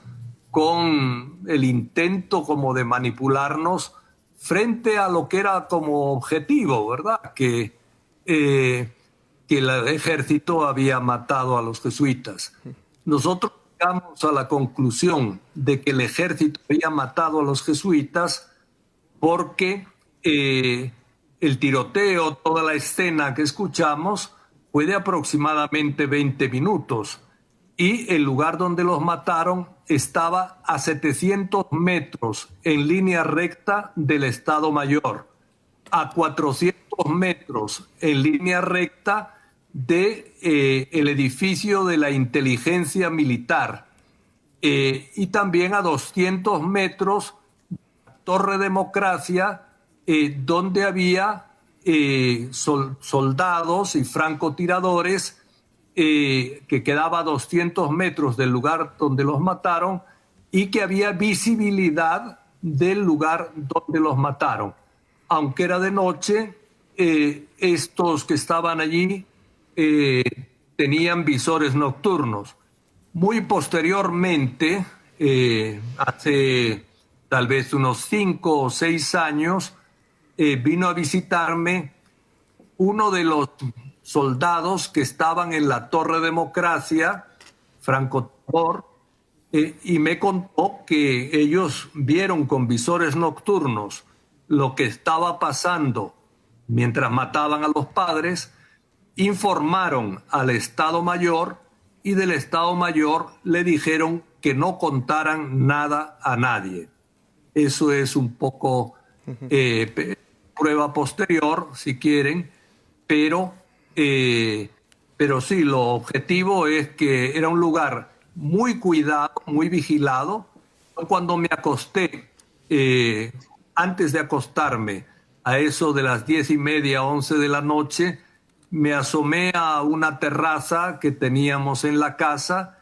con el intento como de manipularnos frente a lo que era como objetivo, ¿verdad? Que el ejército había matado a los jesuitas. Nosotros llegamos a la conclusión de que el ejército había matado a los jesuitas porque el tiroteo, toda la escena que escuchamos, fue de aproximadamente 20 minutos y el lugar donde los mataron estaba a 700 metros en línea recta del Estado Mayor, a 400 metros en línea recta de el edificio de la inteligencia militar y también a 200 metros de la Torre Democracia, donde había soldados y francotiradores que quedaba a 200 metros del lugar donde los mataron y que había visibilidad del lugar donde los mataron. Aunque era de noche, estos que estaban allí tenían visores nocturnos. Muy posteriormente, hace tal vez unos 5 o 6 años, vino a visitarme uno de los soldados que estaban en la Torre Democracia, francotirador, y me contó que ellos vieron con visores nocturnos lo que estaba pasando mientras mataban a los padres, informaron al Estado Mayor y del Estado Mayor le dijeron que no contaran nada a nadie. Eso es un poco prueba posterior, si quieren, pero sí, lo objetivo es que era un lugar muy cuidado, muy vigilado. Cuando me acosté, antes de acostarme, a eso de las 10:30, 11 de la noche, me asomé a una terraza que teníamos en la casa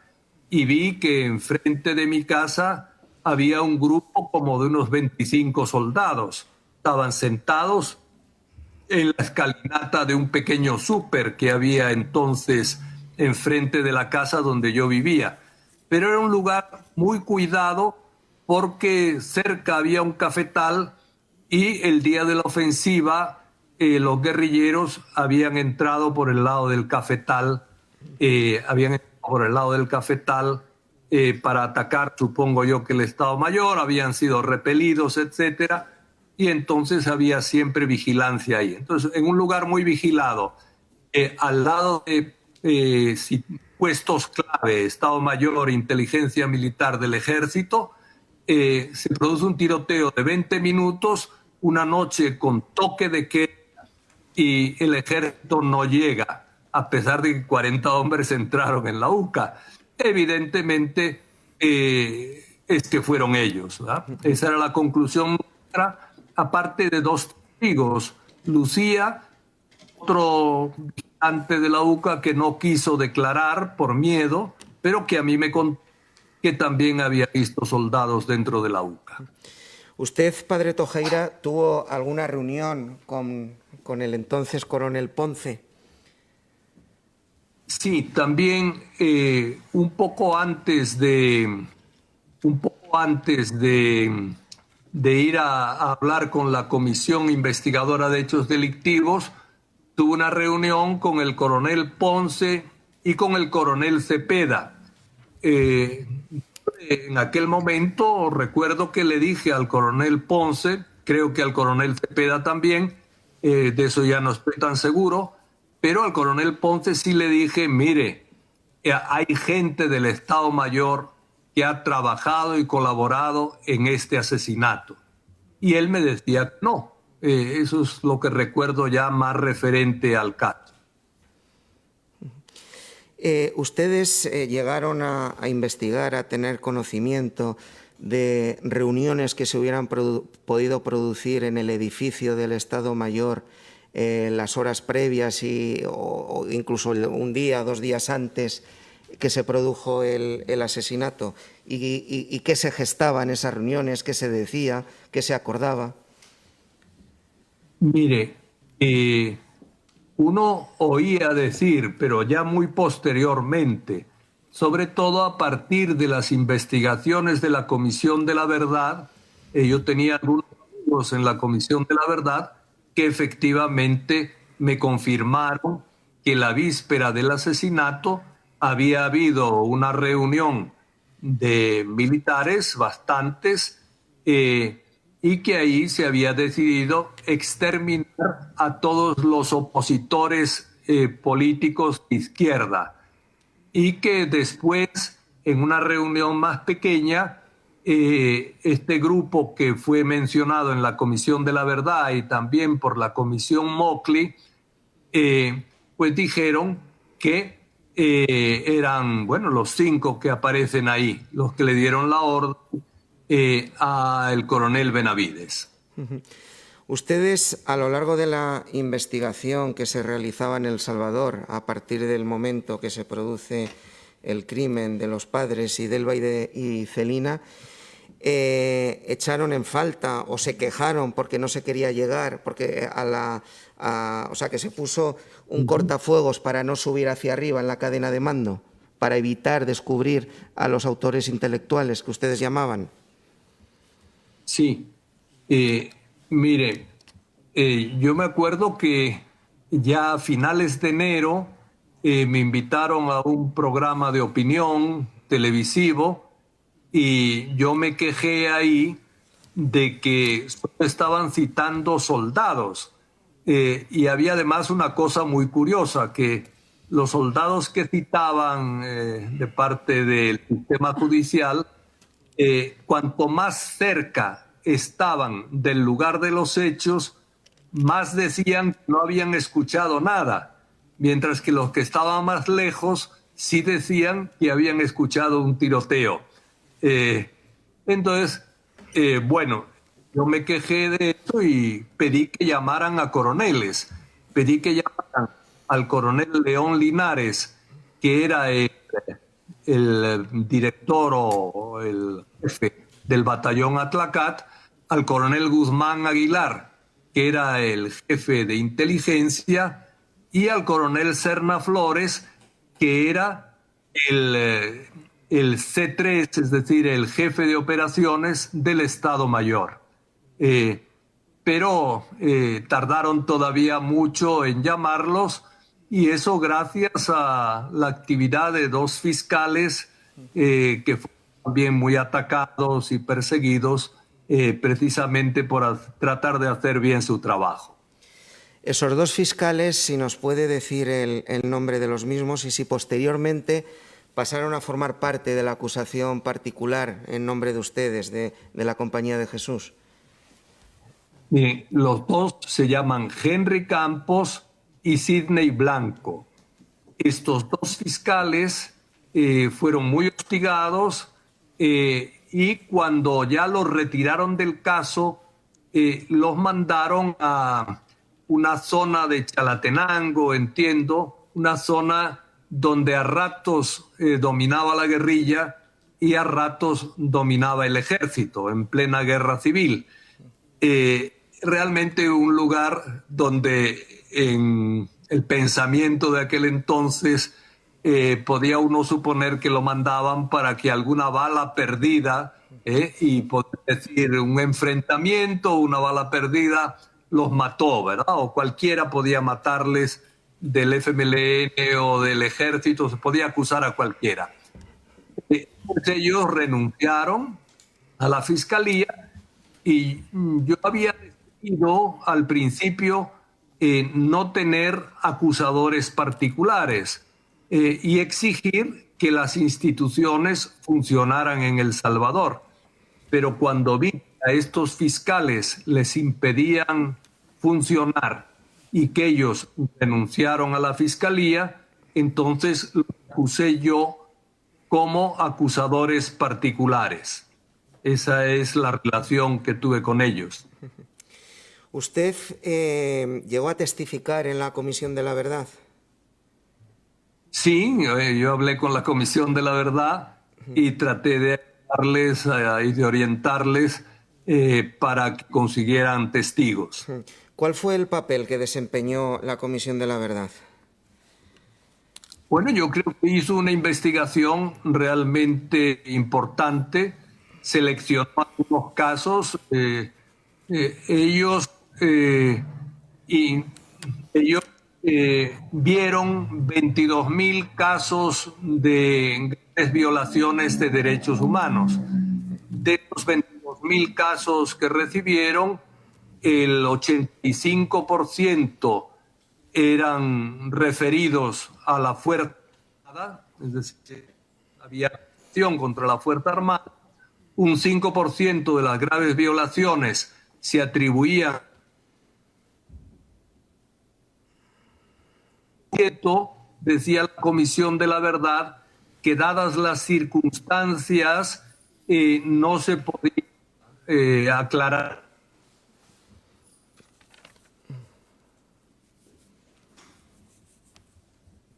y vi que enfrente de mi casa había un grupo como de unos 25 soldados. Estaban sentados en la escalinata de un pequeño súper que había entonces enfrente de la casa donde yo vivía. Pero era un lugar muy cuidado porque cerca había un cafetal y el día de la ofensiva los guerrilleros habían entrado por el lado del cafetal, para atacar, supongo yo, que el Estado Mayor, habían sido repelidos, etcétera, y entonces había siempre vigilancia ahí. Entonces, en un lugar muy vigilado, al lado de puestos clave, Estado Mayor, inteligencia militar del ejército, se produce un tiroteo de 20 minutos, una noche con toque de queda, y el ejército no llega, a pesar de que 40 hombres entraron en la UCA. Evidentemente, es que fueron ellos, ¿verdad? Esa era la conclusión nuestra, aparte de 2 testigos, Lucía, otro vigilante de la UCA que no quiso declarar por miedo, pero que a mí me contó que también había visto soldados dentro de la UCA. ¿Usted, padre Tojeira, tuvo alguna reunión con el entonces coronel Ponce? Sí, también un poco antes de ir a hablar con la Comisión Investigadora de Hechos Delictivos, tuve una reunión con el coronel Ponce y con el coronel Cepeda. En aquel momento recuerdo que le dije al coronel Ponce, creo que al coronel Cepeda también, de eso ya no estoy tan seguro, pero al coronel Ponce sí le dije, mire, hay gente del Estado Mayor que ha trabajado y colaborado en este asesinato. Y él me decía no. Eso es lo que recuerdo ya más referente al caso. ¿Ustedes llegaron a investigar, a tener conocimiento de reuniones que se hubieran podido producir en el edificio del Estado Mayor las horas previas o incluso un día, 2 días antes que se produjo el asesinato? ¿Y qué se gestaba en esas reuniones? ¿Qué se decía? ¿Qué se acordaba? Mire, uno oía decir, pero ya muy posteriormente, sobre todo a partir de las investigaciones de la Comisión de la Verdad, yo tenía algunos amigos en la Comisión de la Verdad que efectivamente me confirmaron que la víspera del asesinato había habido una reunión de militares, bastantes, y que ahí se había decidido exterminar a todos los opositores políticos de izquierda, y que después, en una reunión más pequeña, este grupo que fue mencionado en la Comisión de la Verdad y también por la Comisión Mockley, pues dijeron que eran, bueno, los 5 que aparecen ahí, los que le dieron la orden al coronel Benavides. Ustedes, a lo largo de la investigación que se realizaba en El Salvador, a partir del momento que se produce el crimen de los padres Idelva y Celina, echaron en falta o se quejaron porque no se quería llegar, porque o sea, que se puso un cortafuegos para no subir hacia arriba en la cadena de mando, para evitar descubrir a los autores intelectuales que ustedes llamaban? Sí, mire, yo me acuerdo que ya a finales de enero me invitaron a un programa de opinión televisivo y yo me quejé ahí de que estaban citando soldados. Y había además una cosa muy curiosa, que los soldados que citaban de parte del sistema judicial, cuanto más cerca estaban del lugar de los hechos, más decían que no habían escuchado nada, mientras que los que estaban más lejos sí decían que habían escuchado un tiroteo. Entonces, bueno, yo me quejé de esto y pedí que llamaran a coroneles. Pedí que llamaran al coronel León Linares, que era el director o el jefe del batallón Atlacat, al coronel Guzmán Aguilar, que era el jefe de inteligencia, y al coronel Serna Flores, que era el C3, es decir, el jefe de operaciones del Estado Mayor. Pero tardaron todavía mucho en llamarlos, y eso gracias a la actividad de dos fiscales que fueron también muy atacados y perseguidos precisamente por tratar de hacer bien su trabajo. Esos dos fiscales, si nos puede decir el nombre de los mismos y si posteriormente pasaron a formar parte de la acusación particular en nombre de ustedes, de la Compañía de Jesús. Los dos se llaman Henry Campos y Sidney Blanco. Estos dos fiscales fueron muy hostigados y cuando ya los retiraron del caso, los mandaron a una zona de Chalatenango, entiendo, una zona donde a ratos dominaba la guerrilla y a ratos dominaba el ejército en plena guerra civil. Realmente un lugar donde en el pensamiento de aquel entonces podía uno suponer que lo mandaban para que alguna bala perdida, y poder decir un enfrentamiento, una bala perdida, los mató, ¿verdad? O cualquiera podía matarles del FMLN o del ejército, se podía acusar a cualquiera. Pues ellos renunciaron a la fiscalía y yo había decidido al principio no tener acusadores particulares y exigir que las instituciones funcionaran en El Salvador. Pero cuando vi que a estos fiscales les impedían funcionar y que ellos denunciaron a la fiscalía, entonces los acusé yo como acusadores particulares. Esa es la relación que tuve con ellos. ¿Usted llegó a testificar en la Comisión de la Verdad? Sí, yo hablé con la Comisión de la Verdad y traté de ayudarles y de orientarles para que consiguieran testigos. ¿Cuál fue el papel que desempeñó la Comisión de la Verdad? Bueno, yo creo que hizo una investigación realmente importante, seleccionó algunos casos, ellos vieron 22.000 casos de graves violaciones de derechos humanos. De los 22.000 casos que recibieron, el 85% eran referidos a la Fuerza Armada, es decir, había acción contra la Fuerza Armada. Un 5% de las graves violaciones se atribuían. Decía la Comisión de la Verdad que dadas las circunstancias no se podía aclarar.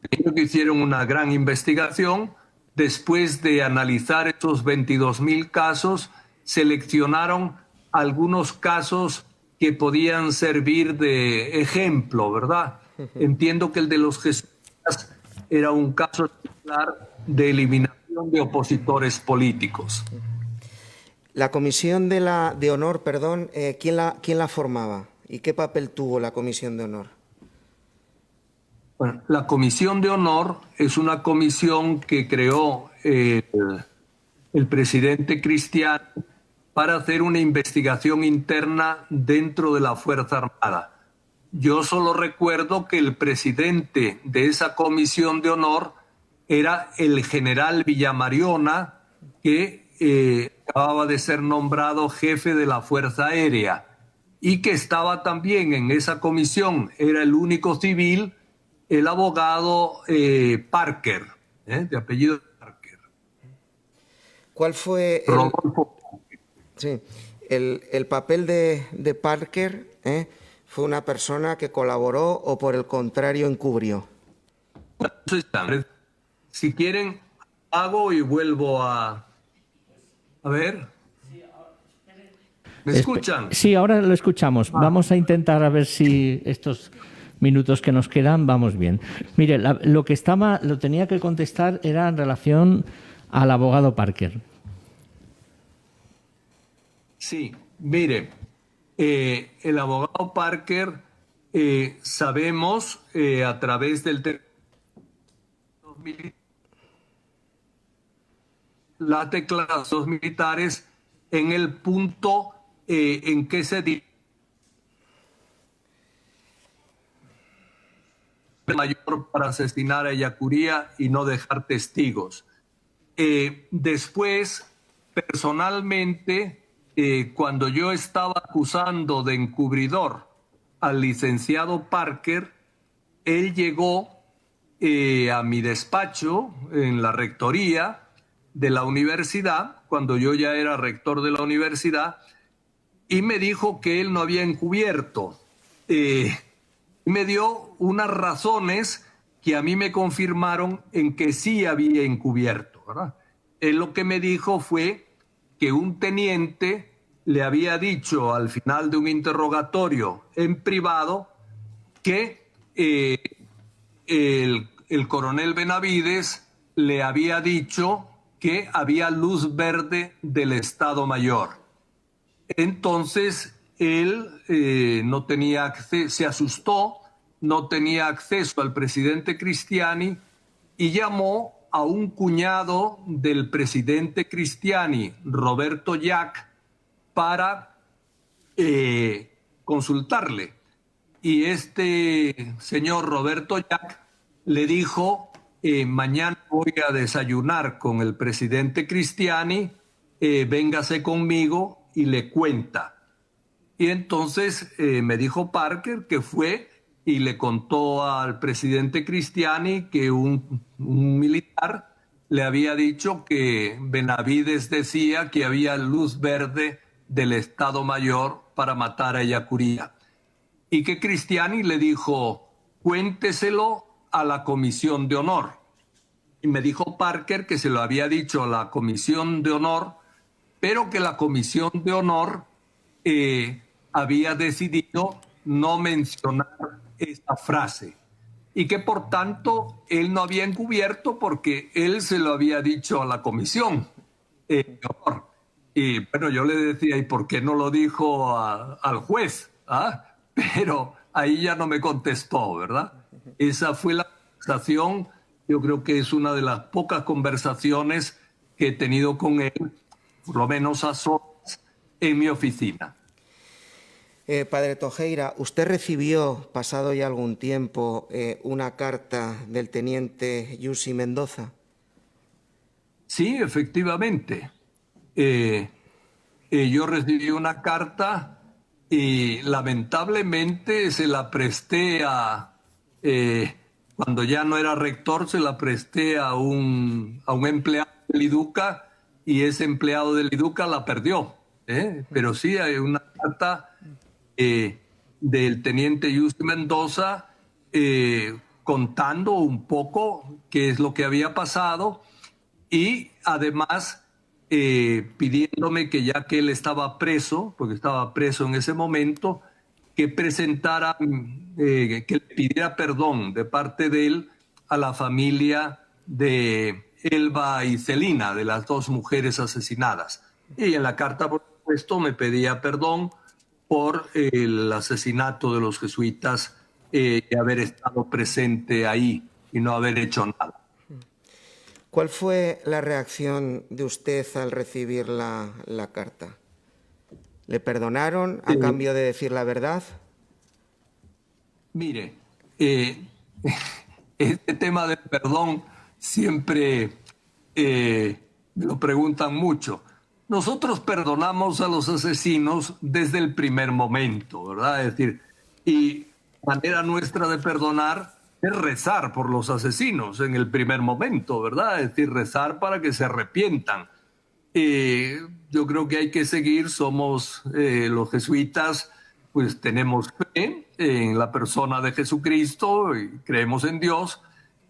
Creo que hicieron una gran investigación. Después de analizar estos 22.000 casos, seleccionaron algunos casos que podían servir de ejemplo, ¿verdad? Entiendo que el de los jesuitas era un caso ejemplar de eliminación de opositores políticos. La comisión de honor, perdón, ¿quién la formaba? ¿Y qué papel tuvo la comisión de honor? Bueno, la comisión de honor es una comisión que creó el presidente Cristiani para hacer una investigación interna dentro de la Fuerza Armada. Yo solo recuerdo que el presidente de esa comisión de honor era el general Villamariona, que acababa de ser nombrado jefe de la Fuerza Aérea y que estaba también en esa comisión, era el único civil, el abogado Parker, de apellido Parker. ¿Cuál fue el papel de Parker? ¿Fue una persona que colaboró o por el contrario encubrió? Si quieren, hago y vuelvo a ver. ¿Me escuchan? Sí, ahora lo escuchamos. Vamos a intentar a ver si estos minutos que nos quedan vamos bien. Mire, lo que lo tenía que contestar era en relación al abogado Parker. Sí, mire, el abogado Parker, sabemos a través del las declaraciones militares en el punto en que se mayor para asesinar a Ellacuría y no dejar testigos. Después, personalmente, cuando yo estaba acusando de encubridor al licenciado Parker, él llegó a mi despacho en la rectoría de la universidad, cuando yo ya era rector de la universidad, y me dijo que él no había encubierto. Me dio unas razones que a mí me confirmaron en que sí había encubierto, ¿verdad? Él lo que me dijo fue que un teniente le había dicho al final de un interrogatorio en privado que el coronel Benavides le había dicho que había luz verde del Estado Mayor. Entonces él no tenía acceso, se asustó, no tenía acceso al presidente Cristiani y llamó a un cuñado del presidente Cristiani, Roberto Llac, para consultarle. Y este señor Roberto Llac le dijo, mañana voy a desayunar con el presidente Cristiani, véngase conmigo y le cuenta. Y entonces me dijo Parker que fue y le contó al presidente Cristiani que un militar le había dicho que Benavides decía que había luz verde del Estado Mayor para matar a Ellacuría. Y que Cristiani le dijo, cuénteselo a la Comisión de Honor. Y me dijo Parker que se lo había dicho a la Comisión de Honor, pero que la Comisión de Honor había decidido no mencionar esa frase y que por tanto él no había encubierto porque él se lo había dicho a la Comisión de Honor. Y bueno, yo le decía, ¿y por qué no lo dijo al juez? ¿Ah? Pero ahí ya no me contestó, ¿verdad? Esa fue la conversación, yo creo que es una de las pocas conversaciones que he tenido con él, por lo menos a solas, en mi oficina. Padre Tojeira, ¿usted recibió, pasado ya algún tiempo, una carta del teniente Yusi Mendoza? Sí, efectivamente. Yo recibí una carta y lamentablemente se la presté cuando ya no era rector, se la presté a un empleado del IDUCA y ese empleado del IDUCA la perdió. Pero sí hay una carta del teniente Yusi Mendoza contando un poco qué es lo que había pasado y además pidiéndome que ya que él estaba preso, porque estaba preso en ese momento, que presentara, que le pidiera perdón de parte de él a la familia de Elba y Celina, de las dos mujeres asesinadas. Y en la carta, por supuesto, me pedía perdón por el asesinato de los jesuitas y haber estado presente ahí y no haber hecho nada. ¿Cuál fue la reacción de usted al recibir la carta? ¿Le perdonaron a cambio de decir la verdad? Mire, este tema del perdón siempre me lo preguntan mucho. Nosotros perdonamos a los asesinos desde el primer momento, ¿verdad? Es decir, y manera nuestra de perdonar es rezar por los asesinos en el primer momento, ¿verdad? Es decir, rezar para que se arrepientan. Yo creo que hay que seguir, somos los jesuitas, pues tenemos fe en la persona de Jesucristo y creemos en Dios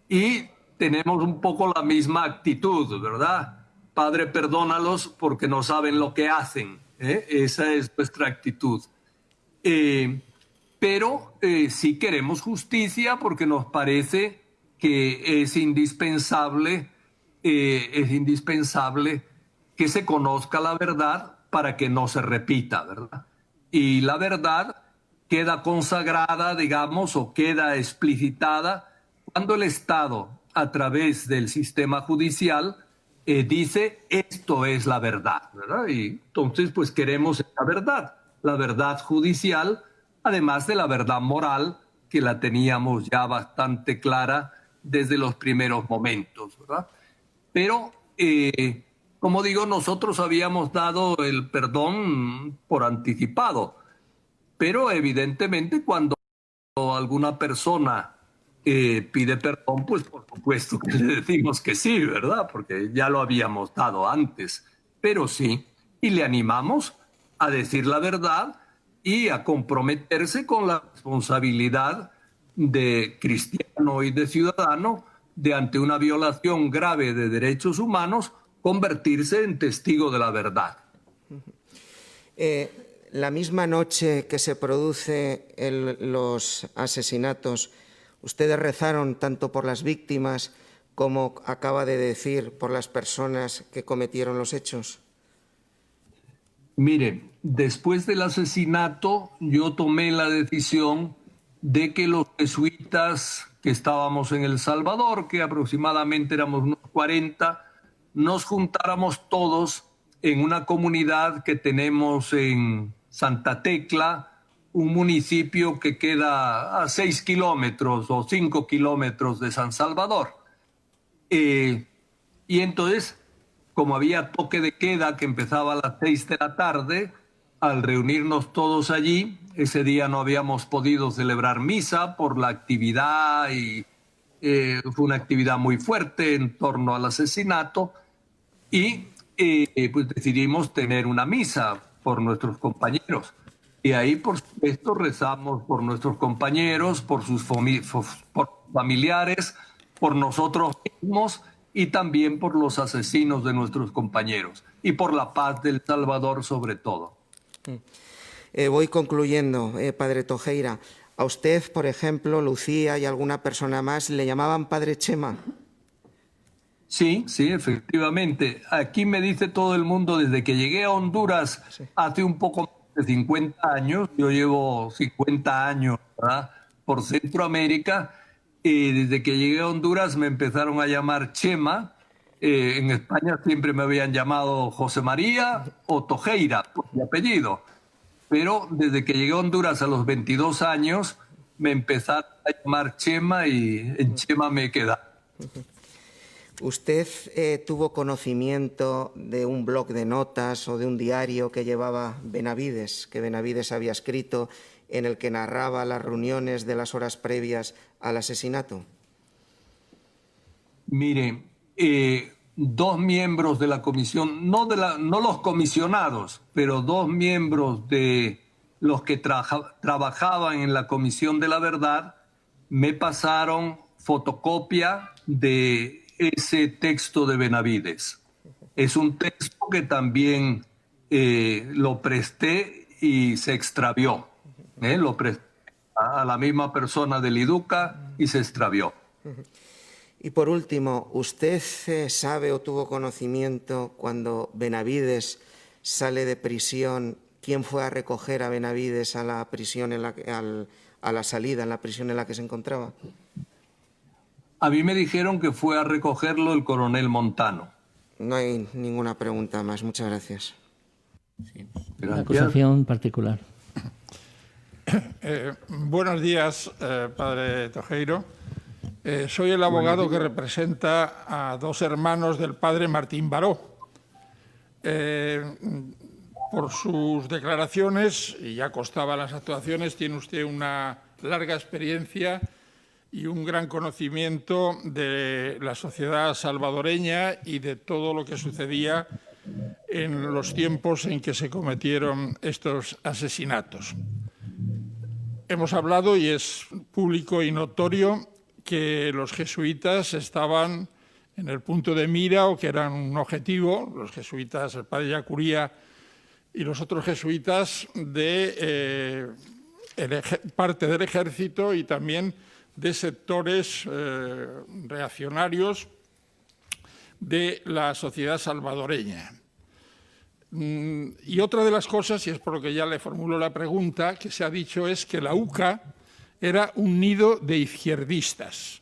y tenemos un poco la misma actitud, ¿verdad? Padre, perdónalos porque no saben lo que hacen. Esa es nuestra actitud. Pero sí queremos justicia porque nos parece que es indispensable que se conozca la verdad para que no se repita, ¿verdad? Y la verdad queda consagrada, digamos, o queda explicitada cuando el Estado, a través del sistema judicial, dice esto es la verdad, ¿verdad? Y entonces, pues queremos la verdad judicial, además de la verdad moral, que la teníamos ya bastante clara desde los primeros momentos, ¿verdad? Pero, como digo, nosotros habíamos dado el perdón por anticipado, pero evidentemente cuando alguna persona pide perdón, pues por supuesto que le decimos que sí, ¿verdad? Porque ya lo habíamos dado antes, pero sí, y le animamos a decir la verdad y a comprometerse con la responsabilidad de cristiano y de ciudadano de ante una violación grave de derechos humanos, convertirse en testigo de la verdad. La misma noche que se produce los asesinatos, ustedes rezaron tanto por las víctimas como acaba de decir por las personas que cometieron los hechos. Mire, después del asesinato yo tomé la decisión de que los jesuitas que estábamos en El Salvador, que aproximadamente éramos unos 40, nos juntáramos todos en una comunidad que tenemos en Santa Tecla, un municipio que queda a 6 kilómetros o 5 kilómetros de San Salvador. Y entonces, como había toque de queda que empezaba a las 6 de la tarde, al reunirnos todos allí, ese día no habíamos podido celebrar misa por la actividad y fue una actividad muy fuerte en torno al asesinato y pues decidimos tener una misa por nuestros compañeros. Y ahí, por supuesto, rezamos por nuestros compañeros, por sus familiares, por nosotros mismos y también por los asesinos de nuestros compañeros y por la paz del Salvador sobre todo. Voy concluyendo, Padre Tojeira. A usted, por ejemplo, Lucía y alguna persona más, ¿le llamaban Padre Chema? Sí, sí, efectivamente. Aquí me dice todo el mundo, desde que llegué a Honduras hace un poco más de 50 años, yo llevo 50 años, ¿verdad?, por Centroamérica, y desde que llegué a Honduras me empezaron a llamar Chema. En España siempre me habían llamado José María o Tojeira, por mi apellido. Pero desde que llegué a Honduras a los 22 años, me empezaron a llamar Chema y en Chema me he quedado. ¿Usted tuvo conocimiento de un blog de notas o de un diario que llevaba Benavides, que Benavides había escrito, en el que narraba las reuniones de las horas previas al asesinato? Mire, dos miembros de la comisión, no los comisionados, pero dos miembros de los que trabajaban en la Comisión de la Verdad, me pasaron fotocopia de ese texto de Benavides. Es un texto que también lo presté y se extravió. Lo presté a la misma persona del IDUCA y se extravió. Y por último, ¿usted sabe o tuvo conocimiento cuando Benavides sale de prisión, quién fue a recoger a Benavides a la prisión a la salida, en la prisión en la que se encontraba? A mí me dijeron que fue a recogerlo el coronel Montano. No hay ninguna pregunta más. Muchas gracias. Sí. Una acusación particular. Buenos días, padre Tojeiro. Soy el abogado que representa a dos hermanos del padre Martín Baró. Por sus declaraciones, y ya constaba las actuaciones, tiene usted una larga experiencia y un gran conocimiento de la sociedad salvadoreña y de todo lo que sucedía en los tiempos en que se cometieron estos asesinatos. Hemos hablado, y es público y notorio, que los jesuitas estaban en el punto de mira o que eran un objetivo, los jesuitas, el padre Yacuría y los otros jesuitas, de parte del ejército y también de sectores reaccionarios de la sociedad salvadoreña. Y otra de las cosas, y es por lo que ya le formulo la pregunta, que se ha dicho es que la UCA era un nido de izquierdistas.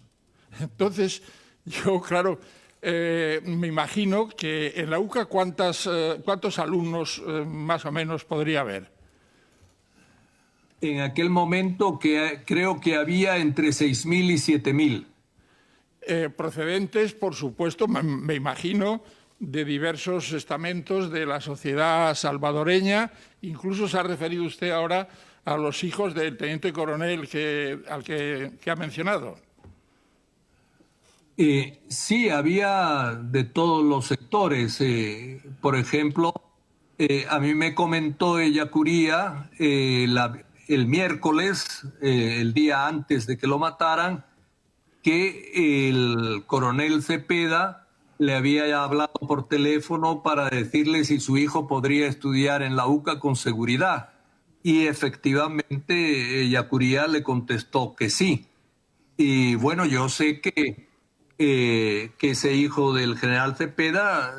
Entonces, yo, claro, me imagino que en la UCA ¿cuántos alumnos más o menos podría haber? En aquel momento creo que había entre 6.000 y 7.000. Procedentes, por supuesto, me imagino, de diversos estamentos de la sociedad salvadoreña. Incluso se ha referido usted ahora a los hijos del teniente coronel que ha mencionado. Sí, había de todos los sectores. Por ejemplo, a mí me comentó Yacuría el miércoles, el día antes de que lo mataran, que el coronel Cepeda le había hablado por teléfono para decirle si su hijo podría estudiar en la UCA con seguridad. Y efectivamente Yacuría le contestó que sí. Y bueno, yo sé que ese hijo del general Cepeda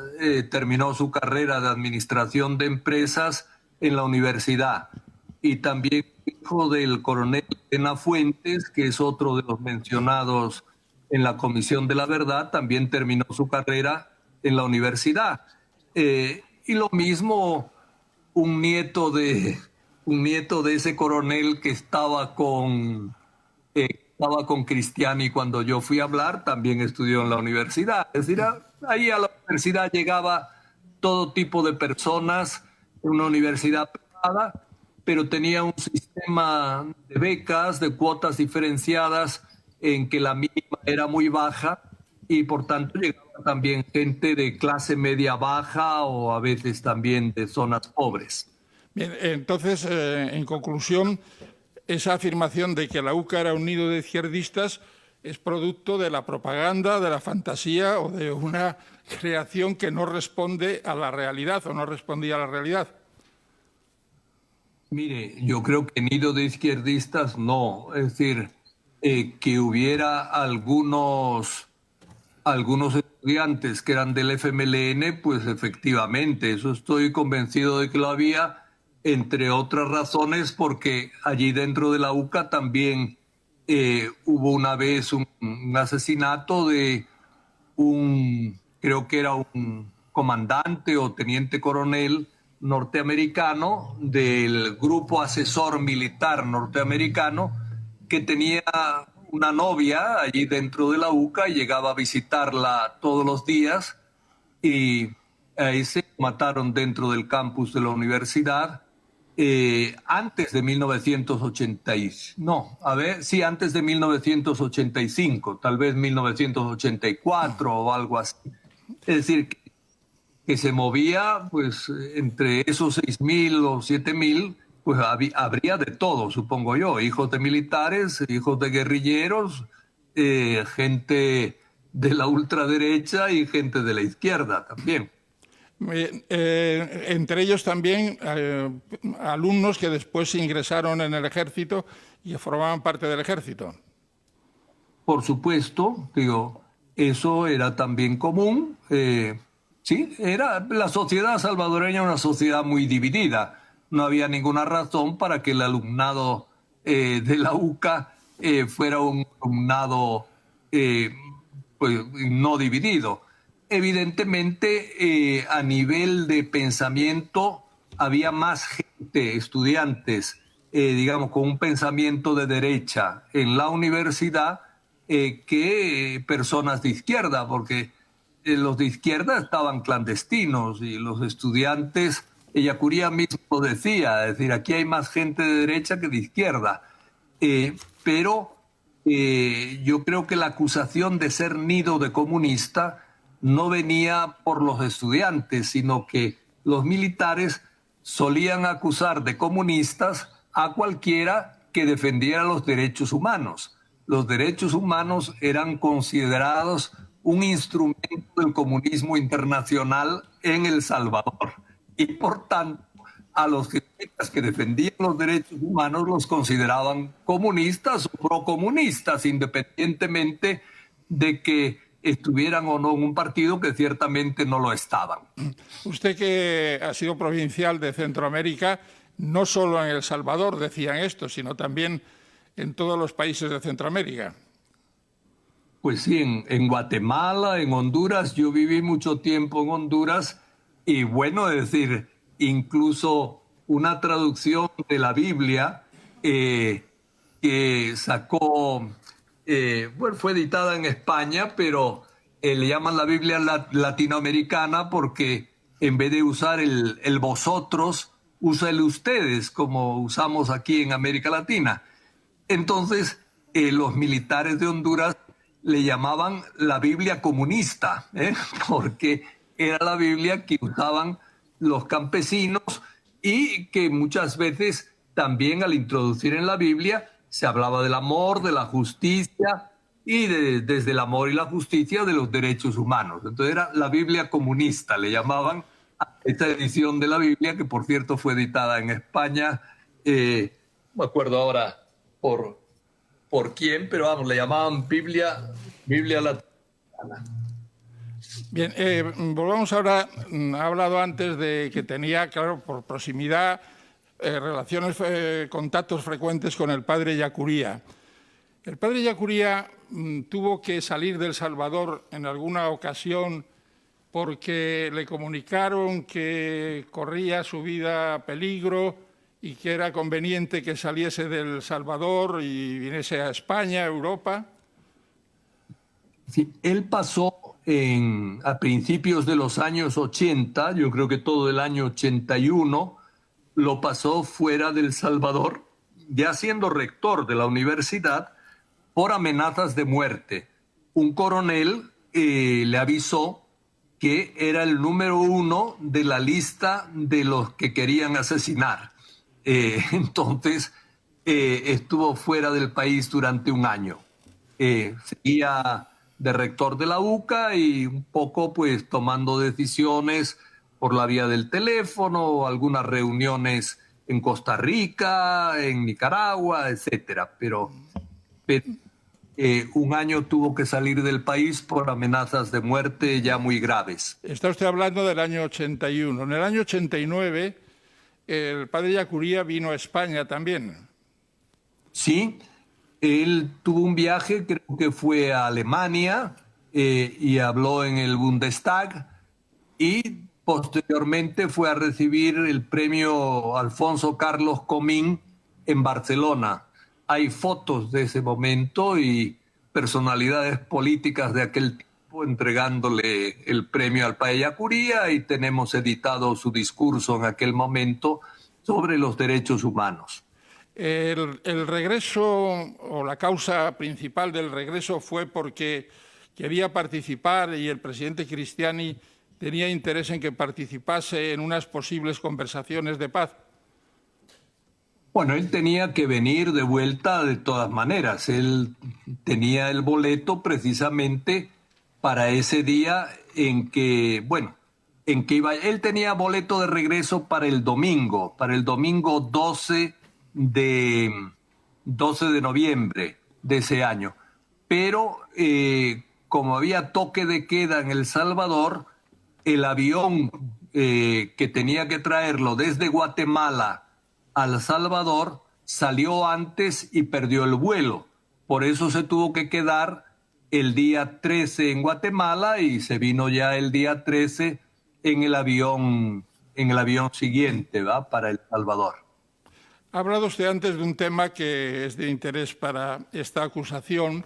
terminó su carrera de administración de empresas en la universidad. Y también hijo del coronel Elena Fuentes, que es otro de los mencionados en la Comisión de la Verdad, también terminó su carrera en la universidad. Y lo mismo un nieto de ese coronel que estaba con Cristiani cuando yo fui a hablar, también estudió en la universidad. Es decir, ahí a la universidad llegaba todo tipo de personas, una universidad privada, pero tenía un sistema de becas, de cuotas diferenciadas, en que la mínima era muy baja y por tanto llegaba también gente de clase media baja o a veces también de zonas pobres. Bien, entonces, en conclusión, esa afirmación de que la UCA era un nido de izquierdistas es producto de la propaganda, de la fantasía o de una creación que no responde a la realidad o no respondía a la realidad. Mire, yo creo que nido de izquierdistas no, es decir, que hubiera algunos estudiantes que eran del FMLN, pues efectivamente, eso estoy convencido de que lo había, entre otras razones porque allí dentro de la UCA también hubo una vez un asesinato de creo que era un comandante o teniente coronel norteamericano del grupo asesor militar norteamericano que tenía una novia allí dentro de la UCA y llegaba a visitarla todos los días y ahí se mataron dentro del campus de la universidad antes de 1985, tal vez 1984 o algo así. Es decir, que se movía pues entre esos 6.000 o 7.000, pues habría de todo, supongo yo, hijos de militares, hijos de guerrilleros, gente de la ultraderecha y gente de la izquierda también. Entre ellos también alumnos que después ingresaron en el ejército y que formaban parte del ejército. Por supuesto, digo, eso era también común. Sí, la sociedad salvadoreña una sociedad muy dividida. No había ninguna razón para que el alumnado de la UCA fuera un alumnado pues, no dividido. Evidentemente, a nivel de pensamiento, había más gente, estudiantes, digamos, con un pensamiento de derecha en la universidad que personas de izquierda, porque los de izquierda estaban clandestinos y los estudiantes, Ellacuría mismo decía, es decir, aquí hay más gente de derecha que de izquierda. Pero yo creo que la acusación de ser nido de comunista no venía por los estudiantes, sino que los militares solían acusar de comunistas a cualquiera que defendiera los derechos humanos. Los derechos humanos eran considerados un instrumento del comunismo internacional en El Salvador. Y por tanto, a los jesuitas que defendían los derechos humanos los consideraban comunistas o procomunistas, independientemente de que estuvieran o no en un partido, que ciertamente no lo estaban. Usted, que ha sido provincial de Centroamérica, no solo en El Salvador decían esto, sino también en todos los países de Centroamérica. Pues sí, en Guatemala, en Honduras, yo viví mucho tiempo en Honduras y bueno, es decir, incluso una traducción de la Biblia que sacó, bueno, fue editada en España, pero le llaman la Biblia latinoamericana porque en vez de usar el vosotros, usa el ustedes, como usamos aquí en América Latina. Entonces, los militares de Honduras le llamaban la Biblia comunista, porque era la Biblia que usaban los campesinos y que muchas veces también al introducir en la Biblia se hablaba del amor, de la justicia y desde el amor y la justicia de los derechos humanos. Entonces era la Biblia comunista, le llamaban a esta edición de la Biblia, que por cierto fue editada en España, no me acuerdo ahora por quién, pero vamos, le llamaban Biblia latinoamericana. Bien, volvamos ahora. Ha hablado antes de que tenía, claro, por proximidad, relaciones, contactos frecuentes con el padre Ellacuría. El padre Ellacuría tuvo que salir de El Salvador en alguna ocasión porque le comunicaron que corría su vida peligro y que era conveniente que saliese de El Salvador y viniese a España, a Europa. Sí, él pasó a principios de los años 80, yo creo que todo el año 81, lo pasó fuera de El Salvador, ya siendo rector de la universidad, por amenazas de muerte. Un coronel le avisó que era el número 1 de la lista de los que querían asesinar. Entonces, estuvo fuera del país durante un año. Seguía de rector de la UCA y un poco pues tomando decisiones por la vía del teléfono, algunas reuniones en Costa Rica, en Nicaragua, etcétera. Pero un año tuvo que salir del país por amenazas de muerte ya muy graves. Está usted hablando del año 81. En el año 89, el padre Ellacuría vino a España también. Sí, él tuvo un viaje, creo que fue a Alemania, y habló en el Bundestag, y posteriormente fue a recibir el premio Alfonso Carlos Comín en Barcelona. Hay fotos de ese momento y personalidades políticas de aquel tiempo entregándole el premio al padre Ellacuría, y tenemos editado su discurso en aquel momento sobre los derechos humanos. El regreso, o la causa principal del regreso, fue porque quería participar y el presidente Cristiani tenía interés en que participase en unas posibles conversaciones de paz. Bueno, él tenía que venir de vuelta de todas maneras. Él tenía el boleto precisamente para ese día en que, bueno, en que iba. Él tenía boleto de regreso para el domingo 12 de noviembre de ese año. Pero como había toque de queda en El Salvador, el avión que tenía que traerlo desde Guatemala al Salvador salió antes y perdió el vuelo. Por eso se tuvo que quedar el día 13 en Guatemala y se vino ya el día 13 en el avión siguiente, ¿va? Para El Salvador. Ha hablado usted antes de un tema que es de interés para esta acusación.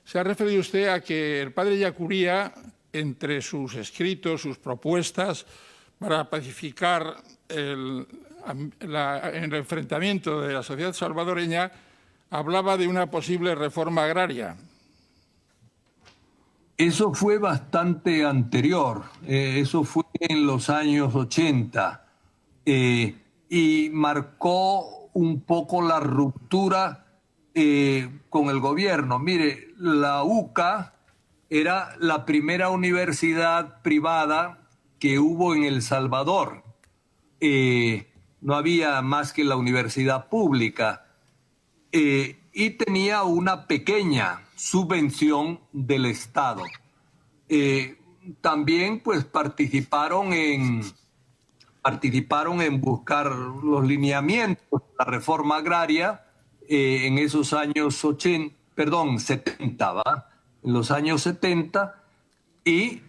Se ha referido usted a que el padre Ellacuría, entre sus escritos, sus propuestas para pacificar el enfrentamiento de la sociedad salvadoreña, hablaba de una posible reforma agraria. Eso fue bastante anterior, eso fue en los años 80 y marcó un poco la ruptura con el gobierno. Mire, la UCA era la primera universidad privada que hubo en El Salvador. No había más que la universidad pública y tenía una pequeña subvención del Estado. También pues participaron en buscar los lineamientos de la reforma agraria en esos años 70, ¿va? En los años 70, y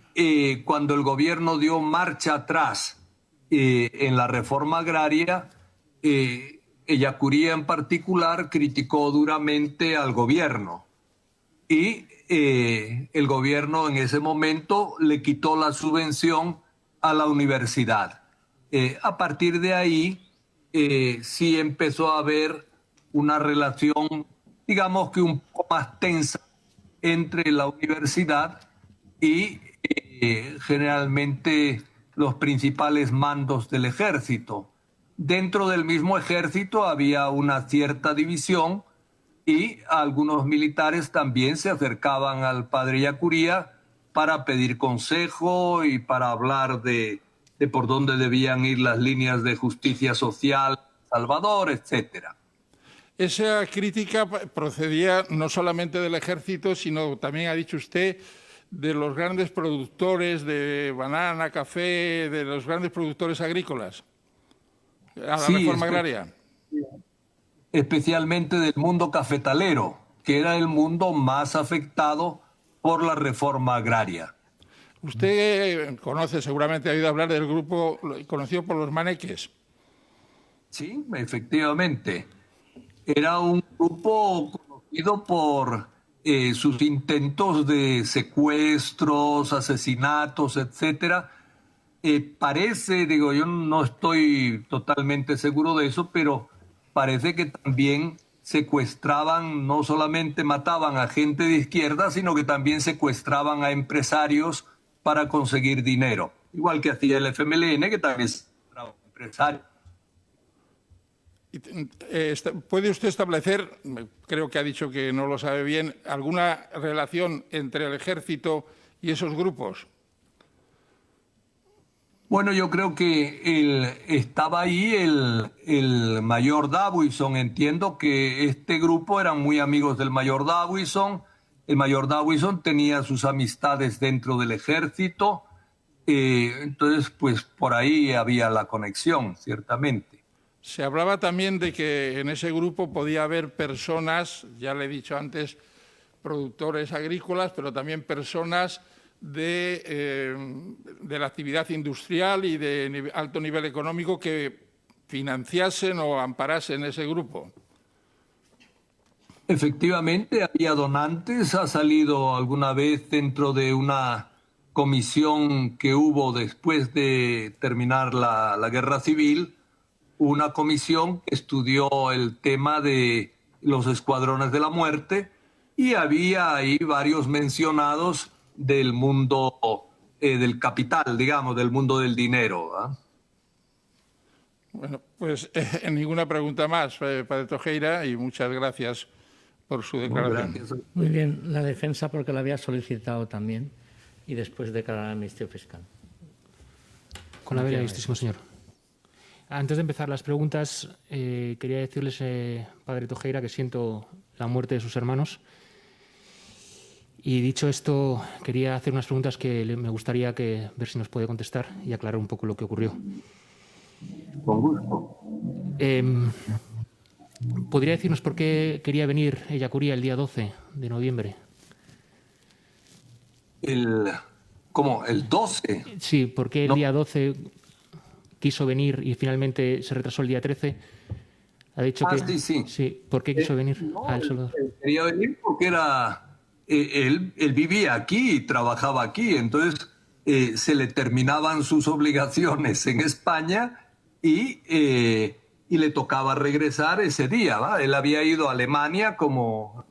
cuando el gobierno dio marcha atrás en la reforma agraria, Ellacuría en particular criticó duramente al gobierno y el gobierno en ese momento le quitó la subvención a la universidad. A partir de ahí sí empezó a haber una relación, digamos que un poco más tensa entre la universidad y generalmente los principales mandos del ejército. Dentro del mismo ejército había una cierta división y algunos militares también se acercaban al padre Ellacuría para pedir consejo y para hablar de por dónde debían ir las líneas de justicia social, Salvador, etcétera. Esa crítica procedía no solamente del ejército, sino también, ha dicho usted, de los grandes productores de banana, café, de los grandes productores agrícolas, a la reforma agraria. Especialmente del mundo cafetalero, que era el mundo más afectado por la reforma agraria. Usted conoce, seguramente ha oído hablar del grupo conocido por los maneques. Sí, efectivamente. Era un grupo conocido por sus intentos de secuestros, asesinatos, etcétera. Parece, digo, yo no estoy totalmente seguro de eso, pero parece que también secuestraban, no solamente mataban a gente de izquierda, sino que también secuestraban a empresarios para conseguir dinero. Igual que hacía el FMLN, que también secuestraba a empresarios. ¿Puede usted establecer, creo que ha dicho que no lo sabe bien, alguna relación entre el ejército y esos grupos? Bueno, yo creo que estaba ahí el mayor Dawison. Entiendo que este grupo eran muy amigos del mayor Dawison. El mayor Dawison tenía sus amistades dentro del ejército. Entonces, pues por ahí había la conexión, ciertamente. Se hablaba también de que en ese grupo podía haber personas, ya le he dicho antes, productores agrícolas, pero también personas de la actividad industrial y de alto nivel económico que financiasen o amparasen ese grupo. Efectivamente, había donantes. Ha salido alguna vez dentro de una comisión que hubo después de terminar la guerra civil, una comisión que estudió el tema de los escuadrones de la muerte y había ahí varios mencionados del mundo del capital, digamos, del mundo del dinero, ¿eh? Bueno, pues ninguna pregunta más, padre Tojeira, y muchas gracias por su declaración. Muy bien, la defensa porque la había solicitado también y después declarar amnistía fiscal. Con la venia, ilustrísimo señor. Antes de empezar las preguntas, quería decirles, padre Tojeira, que siento la muerte de sus hermanos. Y dicho esto, quería hacer unas preguntas que me gustaría ver si nos puede contestar y aclarar un poco lo que ocurrió. Con gusto. ¿Podría decirnos por qué quería venir Ellacuría el día 12 de noviembre? ¿Cómo? ¿El 12? Sí, ¿por qué el día 12 quiso venir y finalmente se retrasó el día 13? Ha dicho que... Sí. Sí, ¿por qué quiso venir a El Salvador? Él quería venir porque él vivía aquí y trabajaba aquí, entonces se le terminaban sus obligaciones en España y le tocaba regresar ese día, ¿va? Él había ido a Alemania, como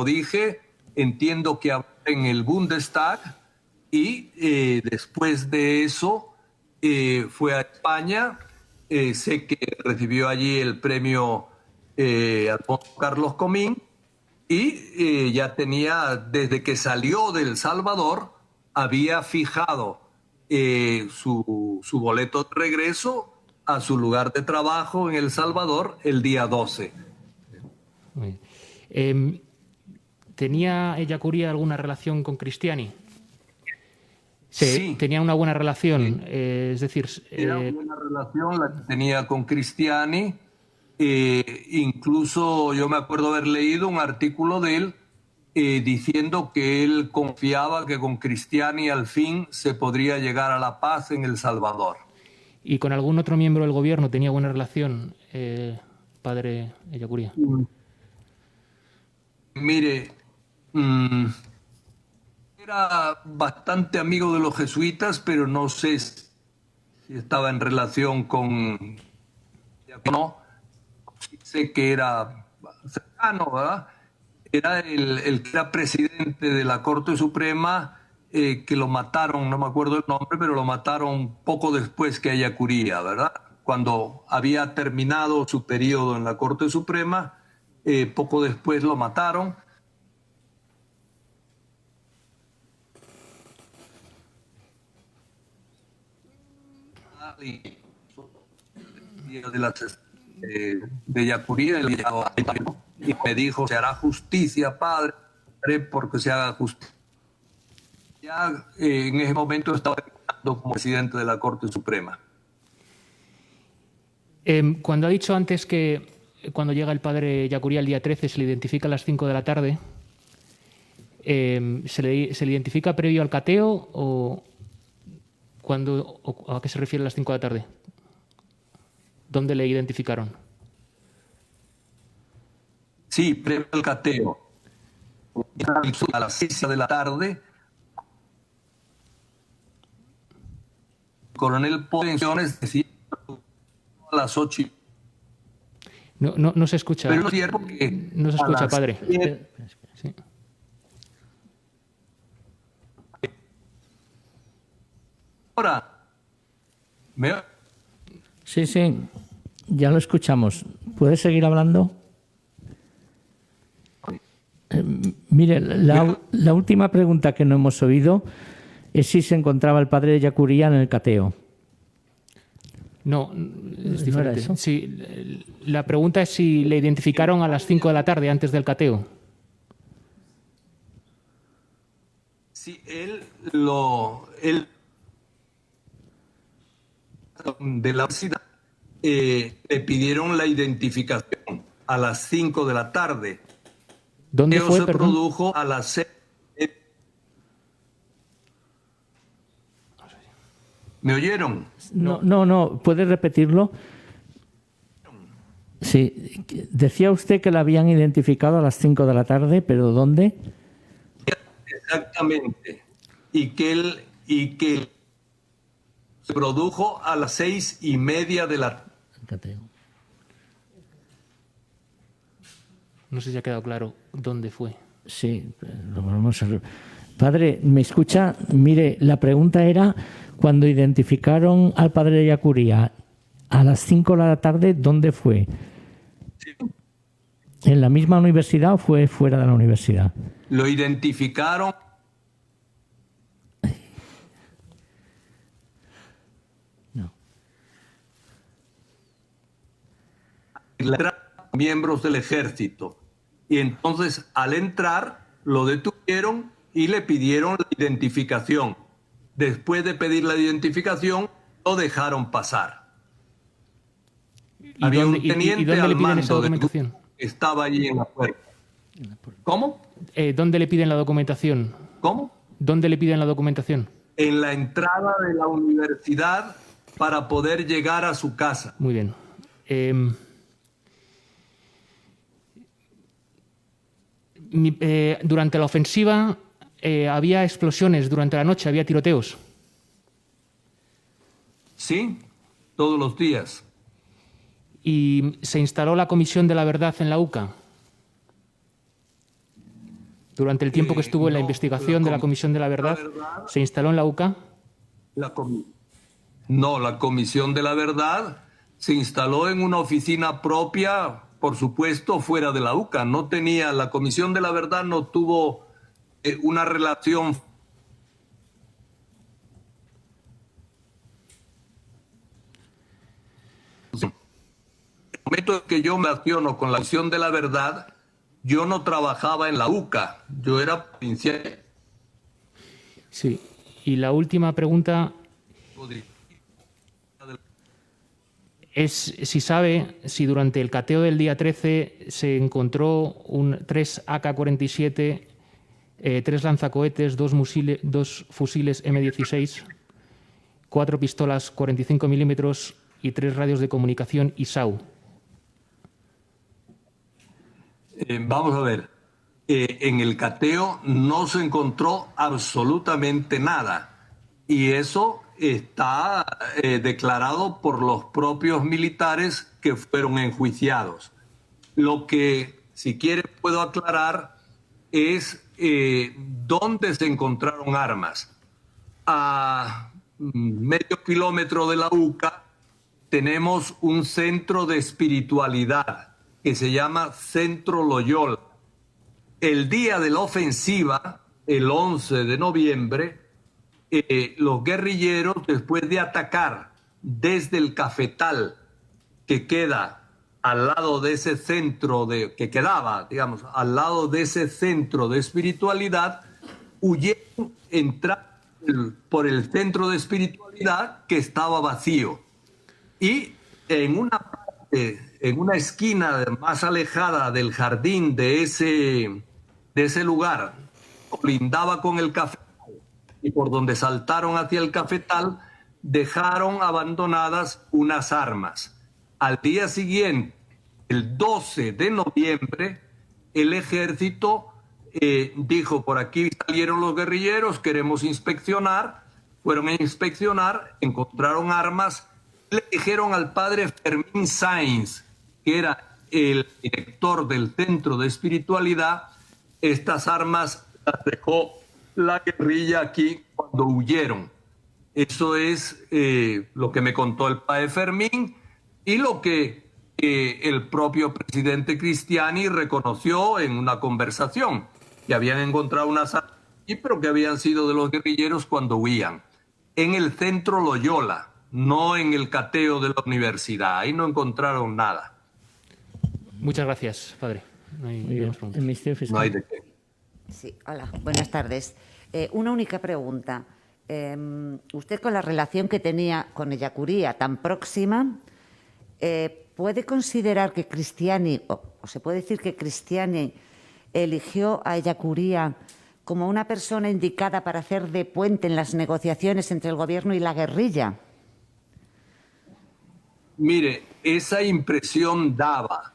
dije, entiendo que en el Bundestag, y después de eso fue a España. Sé que recibió allí el premio Alfonso Carlos Comín y ya tenía, desde que salió de El Salvador, había fijado su boleto de regreso a su lugar de trabajo en El Salvador el día 12. Muy bien. ¿Tenía Ellacuría alguna relación con Cristiani? Sí. ¿Tenía una buena relación? Es decir... Era una buena relación la que tenía con Cristiani. Incluso yo me acuerdo haber leído un artículo de él diciendo que él confiaba que con Cristiani al fin se podría llegar a la paz en El Salvador. ¿Y con algún otro miembro del gobierno tenía buena relación, padre Ellacuría? Mire, era bastante amigo de los jesuitas, pero no sé si estaba en relación con... No, sí sé que era cercano, ¿verdad? Era el que era presidente de la Corte Suprema, que lo mataron, no me acuerdo el nombre, pero lo mataron poco después que Ellacuría, ¿verdad? Cuando había terminado su periodo en la Corte Suprema, poco después lo mataron. De Ellacuría y me dijo: se hará justicia, padre, porque se haga justicia. Ya en ese momento estaba como presidente de la Corte Suprema. Cuando ha dicho antes que cuando llega el padre Ellacuría el día 13 se le identifica a las 5 de la tarde, ¿se le identifica previo al cateo o a qué se refiere a las 5 de la tarde? ¿Dónde le identificaron? Sí, previo al cateo. A las 6 de la tarde, el coronel Pensiones decía a las 8. No se escucha. Pero no es cierto que no se escucha, padre. Sí. Ahora, Sí, ya lo escuchamos. ¿Puede seguir hablando? Mire, la última pregunta que no hemos oído es si se encontraba el padre Ellacuría en el cateo. No, es diferente. ¿No era eso? Sí, la pregunta es si le identificaron a las 5 de la tarde antes del cateo. Sí, él de la universidad le pidieron la identificación a las 5 de la tarde. ¿Dónde fue, se perdón? produjo a las 6. ¿Me oyeron? No, ¿puede repetirlo? Sí, decía usted que la habían identificado a las 5 de la tarde, pero ¿dónde? Exactamente. Y que se produjo a las 6:30 de la tarde. No sé si ha quedado claro dónde fue. Sí, lo vamos a... Padre, ¿me escucha? Mire, la pregunta era, cuando identificaron al padre Ellacuría a las 5 de la tarde, ¿dónde fue? Sí. ¿En la misma universidad o fue fuera de la universidad? Lo identificaron. No. miembros del ejército. Y entonces, al entrar, lo detuvieron y le pidieron la identificación. Después de pedir la identificación, lo dejaron pasar. Había un teniente dónde al le piden esa mando del grupo documentación? que estaba allí en la puerta. ¿Cómo? ¿Dónde le piden la documentación? ¿Cómo? ¿Dónde le piden la documentación? En la entrada de la universidad para poder llegar a su casa. Muy bien. Durante la ofensiva había explosiones, durante la noche había tiroteos. Sí, todos los días. ¿Y se instaló la Comisión de la Verdad en la UCA? Durante el tiempo que estuvo en la investigación de la Comisión de la Verdad, ¿se instaló en la UCA? No, la Comisión de la Verdad se instaló en una oficina propia, por supuesto, fuera de la UCA. La Comisión de la Verdad no tuvo una relación. En el momento en que yo me relaciono con la Comisión de la Verdad, yo no trabajaba en la UCA, yo era provincial. Sí. Y la última pregunta es si sabe si durante el cateo del día 13 se encontró 3 AK-47, 3 lanzacohetes, 2 fusiles M16, 4 pistolas 45 milímetros y 3 radios de comunicación ISAU. Vamos a ver, en el cateo no se encontró absolutamente nada y eso está declarado por los propios militares que fueron enjuiciados. Lo que, si quiere, puedo aclarar es dónde se encontraron armas. A medio kilómetro de la UCA tenemos un centro de espiritualidad que se llama Centro Loyola. El día de la ofensiva, el 11 de noviembre, los guerrilleros, después de atacar desde el cafetal que queda al lado de ese centro al lado de ese centro de espiritualidad, huyeron, entraron por el centro de espiritualidad que estaba vacío. Y en una esquina más alejada del jardín de ese lugar, colindaba con el cafetal, y por donde saltaron hacia el cafetal, dejaron abandonadas unas armas. Al día siguiente, el 12 de noviembre, el ejército dijo: por aquí salieron los guerrilleros, queremos inspeccionar. Fueron a inspeccionar, encontraron armas. Le dijeron al padre Fermín Sainz, que era el director del centro de espiritualidad, estas armas las dejó la guerrilla aquí cuando huyeron. Eso es lo que me contó el padre Fermín y lo que el propio presidente Cristiani reconoció en una conversación, que habían encontrado unas armas, pero que habían sido de los guerrilleros cuando huían. En el centro Loyola, no en el cateo de la universidad. Ahí no encontraron nada. Muchas gracias, padre. No hay más preguntas. No hay de qué. Sí, hola, buenas tardes. Una única pregunta. Usted, con la relación que tenía con Ellacuría tan próxima, ¿puede considerar que Cristiani, o se puede decir que Cristiani eligió a Ellacuría como una persona indicada para hacer de puente en las negociaciones entre el gobierno y la guerrilla? Mire, esa impresión daba,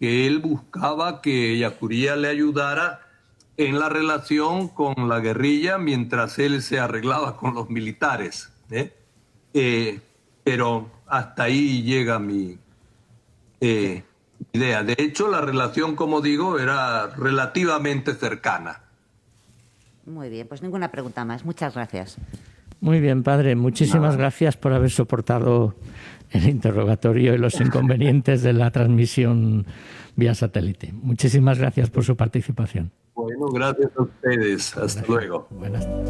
que él buscaba que Ellacuría le ayudara en la relación con la guerrilla mientras él se arreglaba con los militares. Pero hasta ahí llega mi idea. De hecho, la relación, como digo, era relativamente cercana. Muy bien, pues ninguna pregunta más. Muchas gracias. Muy bien, padre. Muchísimas gracias por haber soportado el interrogatorio y los inconvenientes de la transmisión vía satélite. Muchísimas gracias por su participación. Bueno, gracias a ustedes. Hasta luego. Buenas tardes.